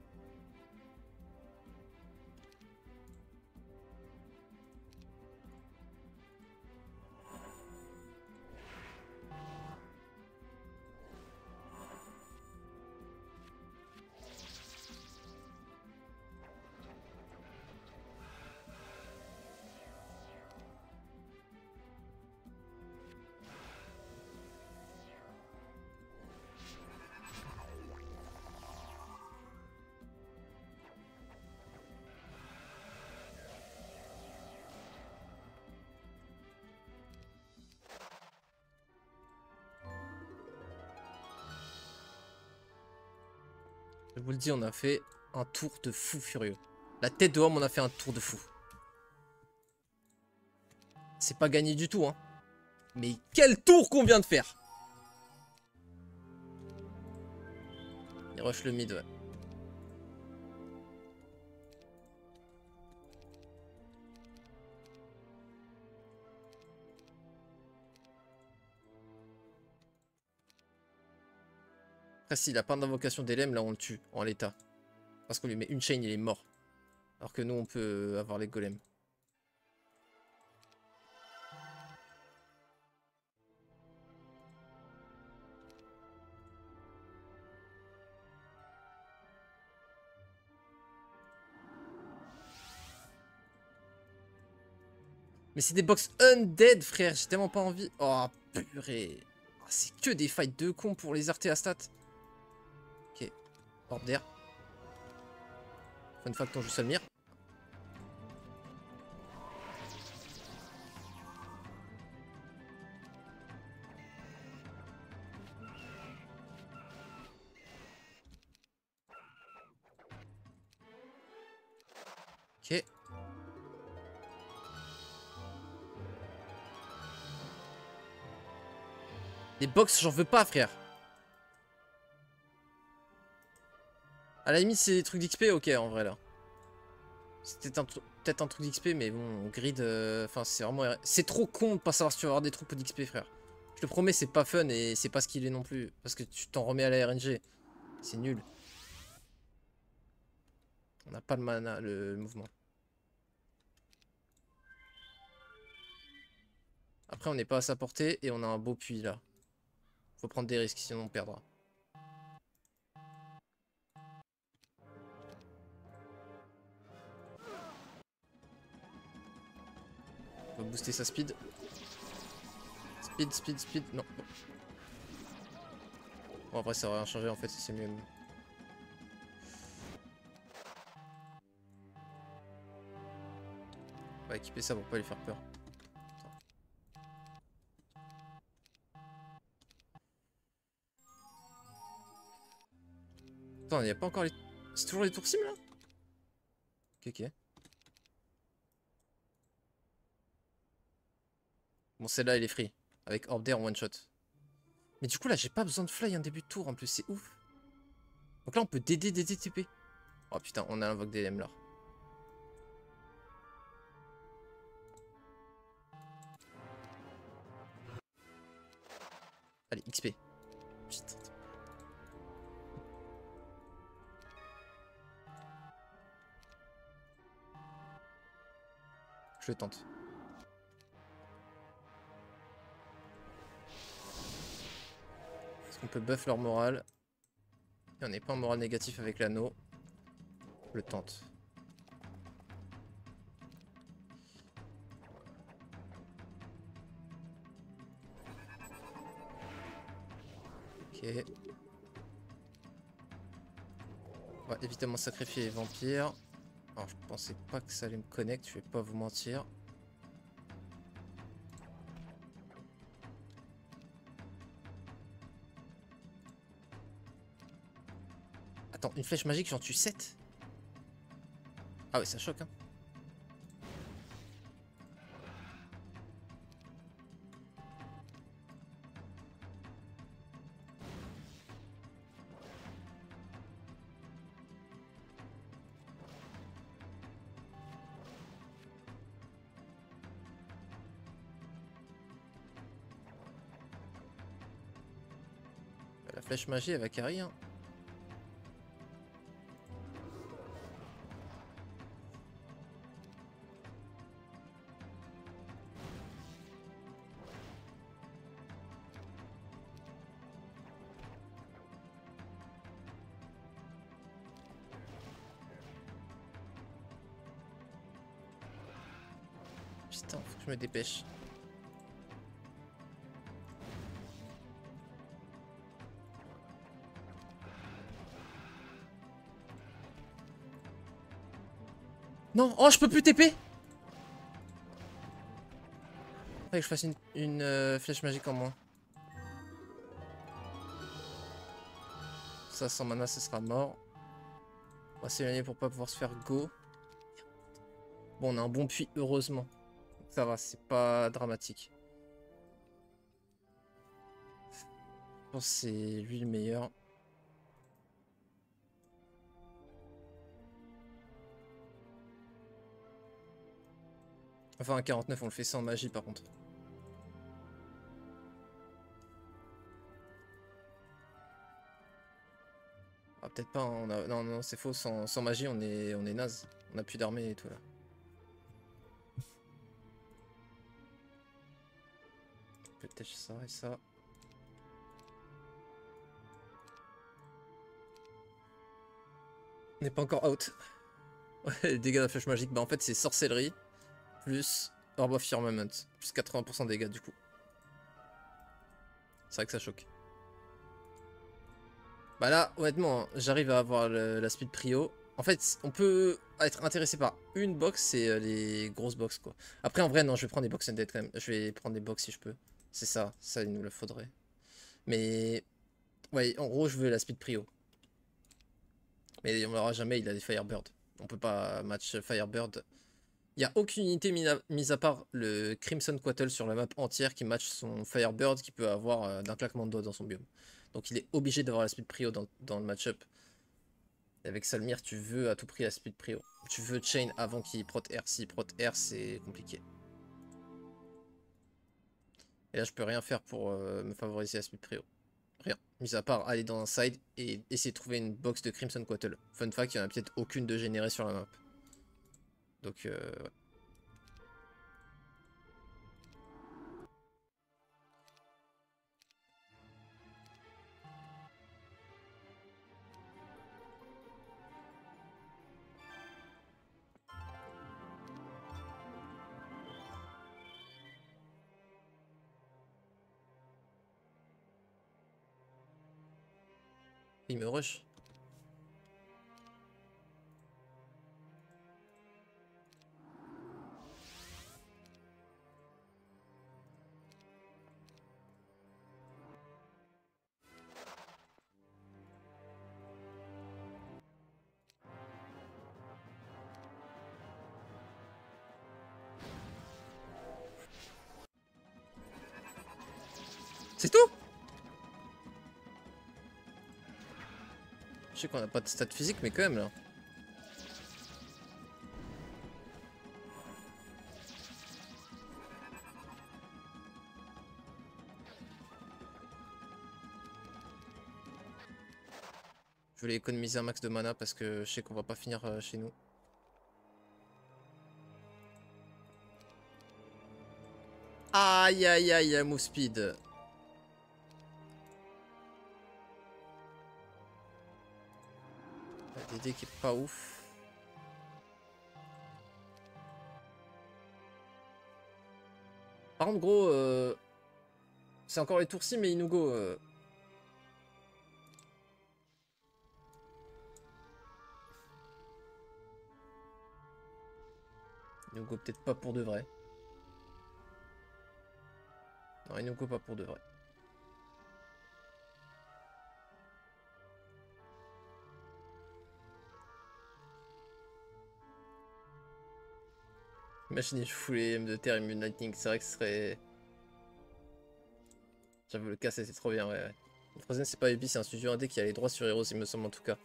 S1: Je vous le dis, on a fait un tour de fou furieux. La tête de homme, on a fait un tour de fou. C'est pas gagné du tout, hein. Mais quel tour qu'on vient de faire! Il rush le mid, ouais. Après, s'il a pas d'invocation d'Elem, là on le tue en l'état. Parce qu'on lui met une chain, il est mort. Alors que nous, on peut avoir les golems. Mais c'est des box undead, frère. J'ai tellement pas envie. Oh, purée. Oh, c'est que des fights de cons pour les artés à stats. Ok. Orbe d'air. Fun fact, on joue Salmir. Ok. Les box, j'en veux pas, frère. À la limite, c'est des trucs d'XP, ok, en vrai, là. C'était peut-être un truc d'XP, mais bon, on grid... Enfin, c'est vraiment... C'est trop con de pas savoir si tu vas avoir des troupes d'XP, frère. Je te promets, c'est pas fun et c'est pas ce qu'il est non plus. Parce que tu t'en remets à la RNG. C'est nul. On n'a pas le mana, le mouvement. Après, on n'est pas à sa portée et on a un beau puits là. Faut prendre des risques, sinon on perdra. On va booster sa speed. Speed, speed, speed. Non. Bon, après, ça va rien changer en fait, c'est mieux. On va équiper ça pour pas lui faire peur. Attends, il n'y a pas encore les... C'est toujours les tours sim là? Ok, ok. Bon, celle-là, elle est free. Avec Orb d'air en one shot. Mais du coup, là, j'ai pas besoin de fly en début de tour en plus, c'est ouf. Donc là, on peut DD, DD, TP. Oh putain, on a l'invoque des LM là. Allez, XP. Putain. Je le tente. Est-ce qu'on peut buff leur morale? Et on n'est pas en morale négatif avec l'anneau. Je le tente. Ok. On va évidemment sacrifier les vampires. Alors je pensais pas que ça allait me connecter, je vais pas vous mentir. Attends, une flèche magique, j'en tue 7? Ah ouais, ça choque hein. La flèche magie, elle va carry hein. Putain, faut que je me dépêche. Non, oh je peux plus TP. Faudrait que je fasse une flèche magique en moins. Ça sans mana ce sera mort. On va s'éloigner pour pas pouvoir se faire go. Bon on a un bon puits heureusement. Ça va, c'est pas dramatique. Je pense que c'est lui le meilleur. Enfin un 49 on le fait sans magie par contre. Ah peut-être pas, hein, non non c'est faux, sans magie on est naze. On a plus d'armée et tout là. Peut-être ça et ça. On n'est pas encore out. Ouais, les dégâts de la flèche magique, bah en fait c'est sorcellerie plus Orb of Firmament, plus 80% de dégâts du coup. C'est vrai que ça choque. Bah là, honnêtement, hein, j'arrive à avoir la speed prio. En fait, on peut être intéressé par une box, c'est les grosses box quoi. Après en vrai non, je vais prendre des box undead quand même. Je vais prendre des box si je peux. C'est ça, ça il nous le faudrait. Mais ouais, en gros je veux la speed prio. Mais on l'aura jamais, il a des Firebird. On peut pas match Firebird. Il n'y a aucune unité mise à part le Crimson Quattle sur la map entière qui match son Firebird qui peut avoir d'un claquement de doigts dans son biome. Donc il est obligé d'avoir la speed prio dans le match-up. Et avec Salmir, tu veux à tout prix la speed prio. Tu veux chain avant qu'il prot air. Si prot air, c'est compliqué. Et là, je peux rien faire pour me favoriser la speed prio. Rien. Mis à part aller dans un side et essayer de trouver une box de Crimson Quattle. Fun fact, il n'y en a peut-être aucune de générée sur la map. Donc, ouais. Il me rush. C'est tout? Je sais qu'on a pas de stats physiques, mais quand même là. Je voulais économiser un max de mana parce que je sais qu'on va pas finir chez nous. Aïe aïe aïe, move speed. DD qui est pas ouf. Par contre gros, c'est encore les tours-ci mais Inugo. Inugo peut-être pas pour de vrai. Non, Inugo pas pour de vrai. Imaginez, je fous les M de terre Immune Lightning, c'est vrai que ce serait... J'avoue, le cas c'était trop bien, ouais. Frozen c'est pas Ubi, c'est un studio indé qui a les droits sur Heroes, il me semble en tout cas.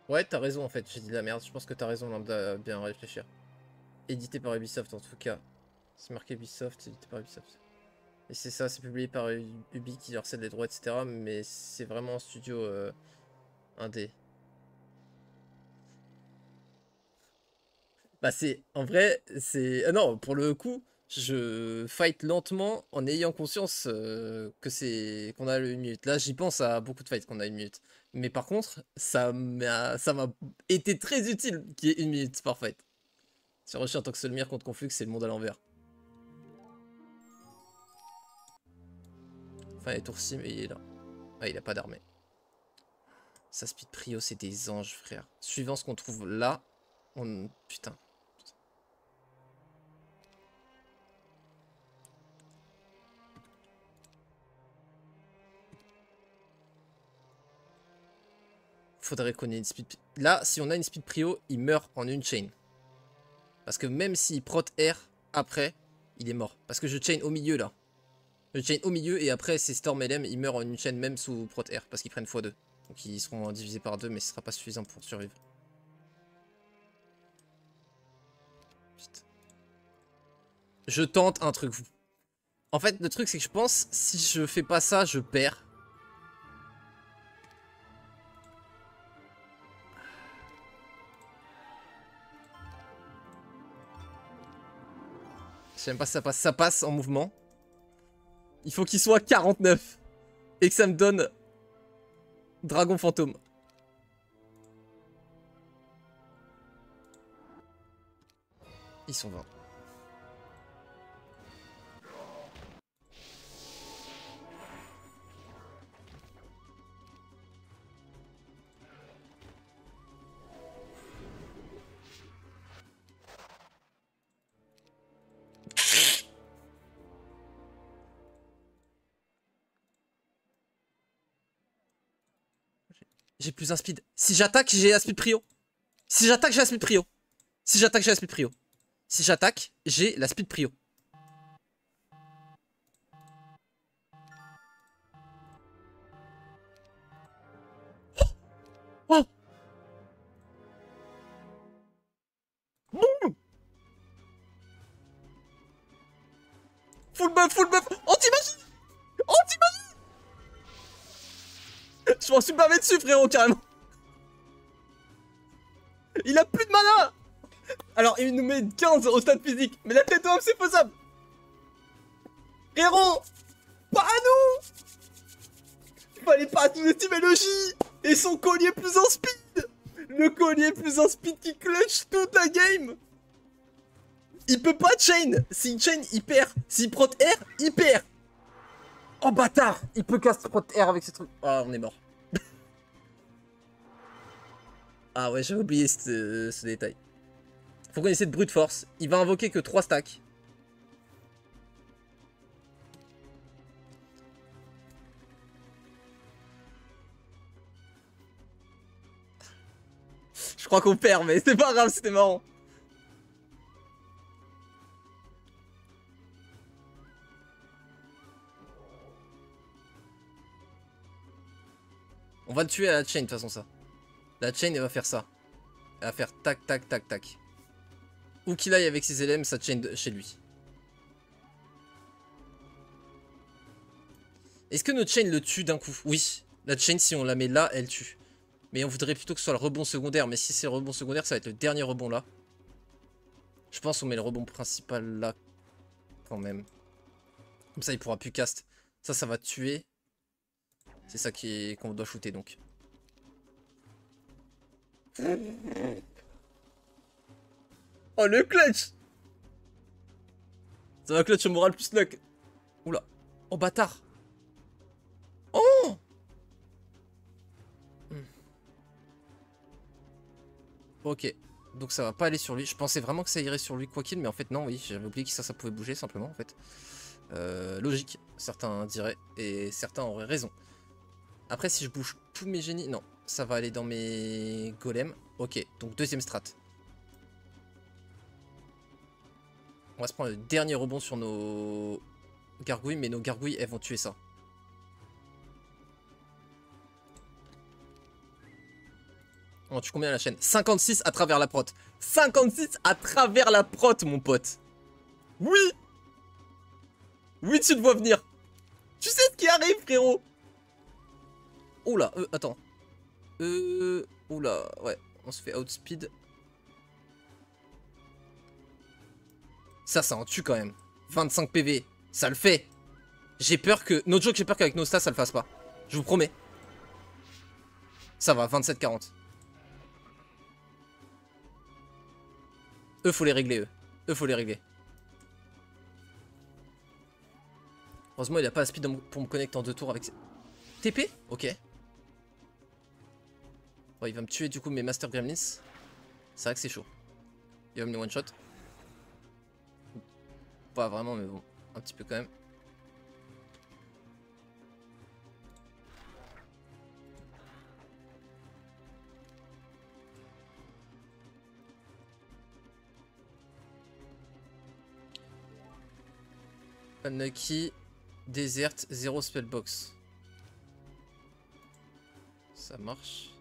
S1: Ouais, t'as raison en fait, j'ai dit de la merde, je pense que t'as raison Lambda, à bien réfléchir. Édité par Ubisoft en tout cas. C'est marqué Ubisoft, édité par Ubisoft. Et c'est ça, c'est publié par Ubi qui leur cède les droits, etc. Mais c'est vraiment un studio indé. Bah c'est... En vrai, c'est... non, pour le coup, je fight lentement en ayant conscience que c'est... qu'on a le 1 minute. Là, j'y pense à beaucoup de fights qu'on a 1 minute. Mais par contre, ça m'a été très utile qu'il y ait 1 minute par fight. Sur Rush en tant que Solmir contre Conflux, c'est le monde à l'envers. Enfin, il est tourci, mais il est là. Ah, il a pas d'armée. Sa speed prio, c'est des anges, frère. Suivant ce qu'on trouve là, on... Putain. Faudrait qu'on ait une speed... Là, si on a une speed prio, il meurt en une chain. Parce que même s'il prot R après, il est mort. Parce que je chain au milieu, là. Je chain au milieu, et après, c'est Storm LM, il meurt en une chain même sous prot R. Parce qu'ils prennent x2. Donc ils seront divisés par 2, mais ce sera pas suffisant pour survivre. Putain. Je tente un truc. En fait, le truc, c'est que je pense, si je fais pas ça, je perds. Je sais même pas si ça passe. Ça passe en mouvement. Il faut qu'il soit 49. Et que ça me donne Dragon Fantôme. Ils sont 20. J'ai plus un speed. Si j'attaque, j'ai la speed prio. Si j'attaque, j'ai la speed prio. Si j'attaque, j'ai la speed prio. Si j'attaque, j'ai la speed prio. Oh, boum. Full buff, full buff. Anti-magie. Anti-magie. Je m'en suis pas mis dessus, frérot, carrément. Il a plus de mana. Alors, il nous met 15 au stade physique. Mais la tête d'homme, c'est faisable. Frérot, pas à nous. Il fallait pas sous-estimer le J. Et son collier plus en speed. Le collier plus en speed qui clutch toute la game. Il peut pas chain. S'il chain, il perd. S'il prot R, il perd. Oh bâtard. Il peut cast prot R avec ce truc. Ah, on est mort. Ah ouais, j'avais oublié ce détail. Faut qu'on essaie de brute force. Il va invoquer que 3 stacks. Je crois qu'on perd, mais c'est pas grave, c'était marrant. On va le tuer à la chain de toute façon ça. La chain elle va faire ça. Elle va faire tac tac tac tac. Où qu'il aille avec ses LM, ça chain chez lui. Est-ce que notre chain le tue d'un coup? Oui. La chain si on la met là, elle tue. Mais on voudrait plutôt que ce soit le rebond secondaire. Mais si c'est le rebond secondaire, ça va être le dernier rebond là. Je pense qu'on met le rebond principal là. Quand même. Comme ça il pourra plus cast. Ça va tuer. C'est ça qu'on doit shooter donc. Oh le clutch. Ça va clutch au moral plus luck. Oula. Oh bâtard. Oh. Ok. Donc ça va pas aller sur lui. Je pensais vraiment que ça irait sur lui quoi qu'il. Mais en fait non oui. J'avais oublié que ça pouvait bouger simplement en fait. Logique. Certains diraient. Et certains auraient raison. Après si je bouge tous mes génies. Non. Ça va aller dans mes golems. Ok. Donc deuxième strat. On va se prendre le dernier rebond sur nos gargouilles, mais nos gargouilles, elles vont tuer ça. On tue combien la chaîne? 56 à travers la prot. 56 à travers la prot, mon pote. Oui. Oui, tu le vois venir. Tu sais ce qui arrive, frérot. Oula, attends. Oula, ouais. On se fait outspeed. Ça en tue quand même. 25 PV. Ça le fait. J'ai peur que... No joke, j'ai peur qu'avec nos stats, ça le fasse pas. Je vous promets. Ça va, 27-40. Eux, faut les régler, eux. Eux, faut les régler. Heureusement, il a pas la speed pour me connecter en 2 tours avec... TP? Ok. Bon, il va me tuer du coup mes Master Gremlins. C'est vrai que c'est chaud. Il va me les one-shot. Pas vraiment, mais bon. Un petit peu quand même. Unlucky. Desert, 0 spellbox. Ça marche.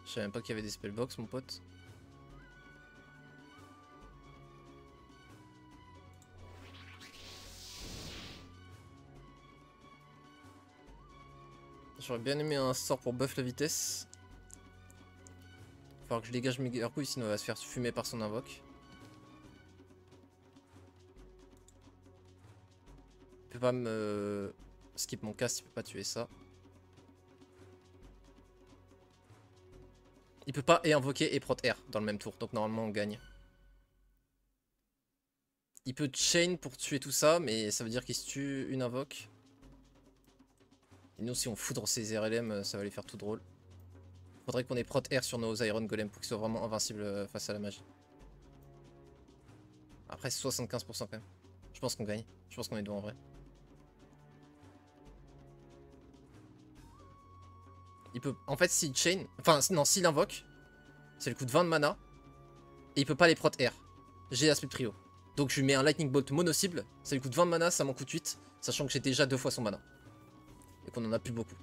S1: Je savais même pas qu'il y avait des spellbox, mon pote. J'aurais bien aimé un sort pour buff la vitesse. Il va falloir que je dégage mes gargouilles, sinon il va se faire fumer par son invoque. Il peut pas me skip mon cast, il peut pas tuer ça. Il peut pas et invoquer et prot R dans le même tour, donc normalement on gagne. Il peut chain pour tuer tout ça, mais ça veut dire qu'il se tue une invoque. Et nous, si on foudre ses RLM, ça va les faire tout drôle. Faudrait qu'on ait prot R sur nos Iron Golem pour qu'ils soient vraiment invincibles face à la magie. Après, c'est 75% quand même. Je pense qu'on gagne. Je pense qu'on est deux en vrai. Il peut... En fait, s'il chain... Enfin, non, s'il invoque, c'est le coup de 20 de mana. Et il peut pas les prot R. J'ai aspect trio. Donc je lui mets un Lightning Bolt mono-cible. Ça lui coûte 20 de mana, ça m'en coûte 8. Sachant que j'ai déjà 2 fois son mana. Et qu'on en a plus beaucoup.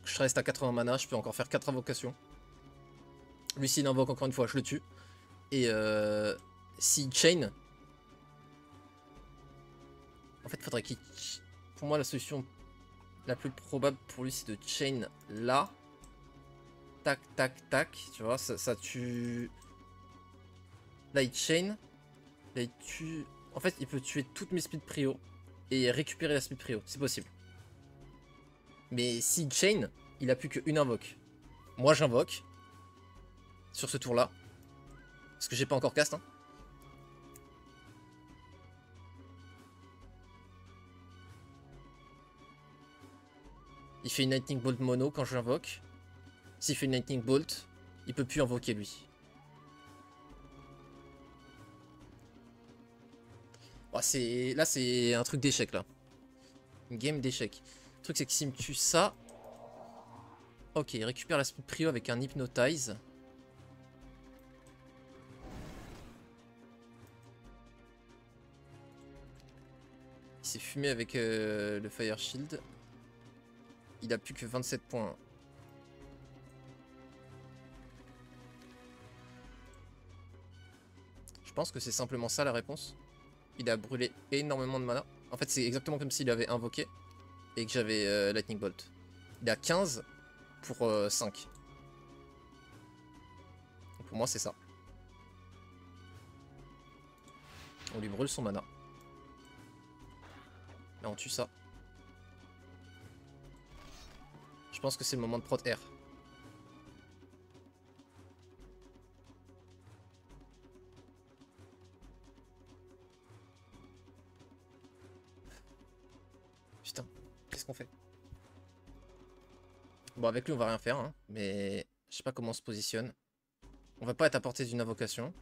S1: Je reste à 80 mana, je peux encore faire 4 invocations. Lui, s'il invoque encore une fois, je le tue. Et s'il chain... En fait, faudrait qu'il... Pour moi, la solution la plus probable pour lui, c'est de chain là. Tac, tac, tac. Tu vois, ça tue... Là, il chain. Là, il tue... En fait, il peut tuer toutes mes speed prio. Et récupérer la speed prio. C'est possible. Mais s'il chain, il a plus qu'une invoque. Moi, j'invoque. Sur ce tour-là. Parce que j'ai pas encore cast. Hein. Il fait une Lightning Bolt mono quand je l'invoque. S'il fait une Lightning Bolt, il peut plus invoquer lui. Oh, là, c'est un truc d'échec là. Une game d'échec. Le truc, c'est que s'il me tue ça. Ok, il récupère la speed prio avec un Hypnotize. Il s'est fumé avec le Fire Shield. Il a plus que 27 points. Je pense que c'est simplement ça la réponse. Il a brûlé énormément de mana. En fait, c'est exactement comme s'il avait invoqué et que j'avais Lightning Bolt. Il a 15 pour 5. Donc pour moi, c'est ça. On lui brûle son mana. Là, on tue ça. Je pense que c'est le moment de prot R. Putain, qu'est-ce qu'on fait? Bon, avec lui, on va rien faire, hein, mais je sais pas comment on se positionne. On va pas être à portée d'une invocation.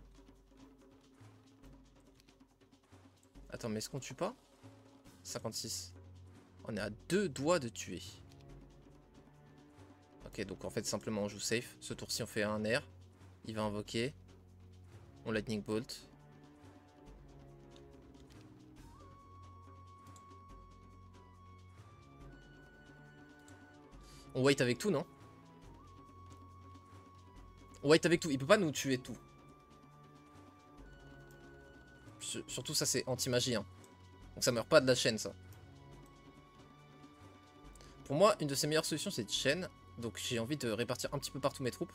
S1: Attends, mais est-ce qu'on tue pas? 56. On est à 2 doigts de tuer. Ok, donc en fait, simplement, on joue safe. Ce tour-ci, on fait un air. Il va invoquer. On Lightning Bolt. On wait avec tout, non? On wait avec tout. Il peut pas nous tuer tout. Surtout, ça, c'est anti-magie. Hein. Donc ça meurt pas de la chaîne, ça. Pour moi, une de ses meilleures solutions, c'est de chaîne. Donc j'ai envie de répartir un petit peu partout mes troupes.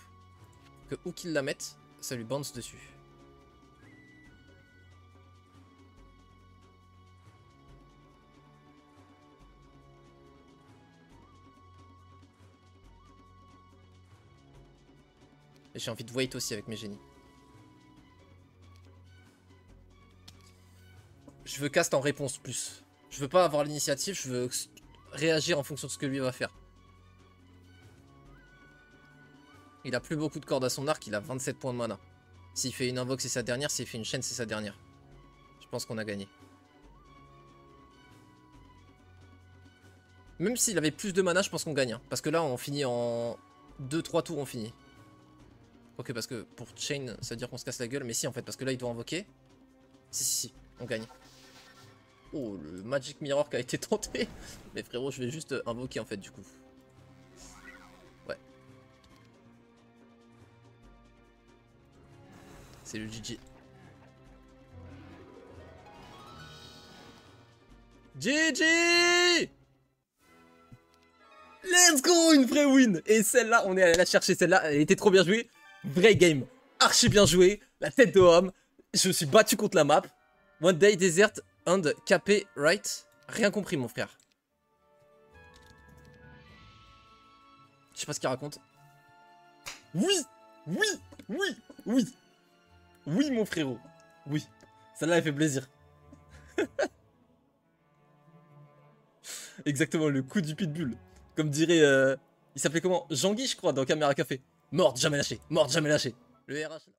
S1: Que où qu'ils la mettent, ça lui bounce dessus. Et j'ai envie de wait aussi avec mes génies. Je veux cast en réponse plus. Je veux pas avoir l'initiative, je veux réagir en fonction de ce que lui va faire. Il a plus beaucoup de cordes à son arc, il a 27 points de mana. S'il fait une invoque, c'est sa dernière. S'il fait une chaîne, c'est sa dernière. Je pense qu'on a gagné. Même s'il avait plus de mana, je pense qu'on gagne. Hein. Parce que là, on finit en 2-3 tours, on finit. Ok, parce que pour chain, ça veut dire qu'on se casse la gueule. Mais si, en fait, parce que là, il doit invoquer. Si, on gagne. Oh, le Magic Mirror qui a été tenté. Mais frérot, je vais juste invoquer, en fait, du coup. Ouais. C'est le GG. GG! Let's go! Une vraie win! Et celle-là, on est allé la chercher. Celle-là, elle était trop bien jouée. Vraie game. Archi bien joué. La tête de homme. Je me suis battu contre la map. One day desert and KP right. Rien compris, mon frère. Je sais pas ce qu'il raconte. Oui! Oui! Oui! Oui! Oui, mon frérot. Oui. Celle-là, elle fait plaisir. Exactement, le coup du pitbull. Comme dirait... il s'appelait comment? Jean-Guy, je crois, dans Caméra Café. Morte, jamais lâché. Morte, jamais lâché. Le RH...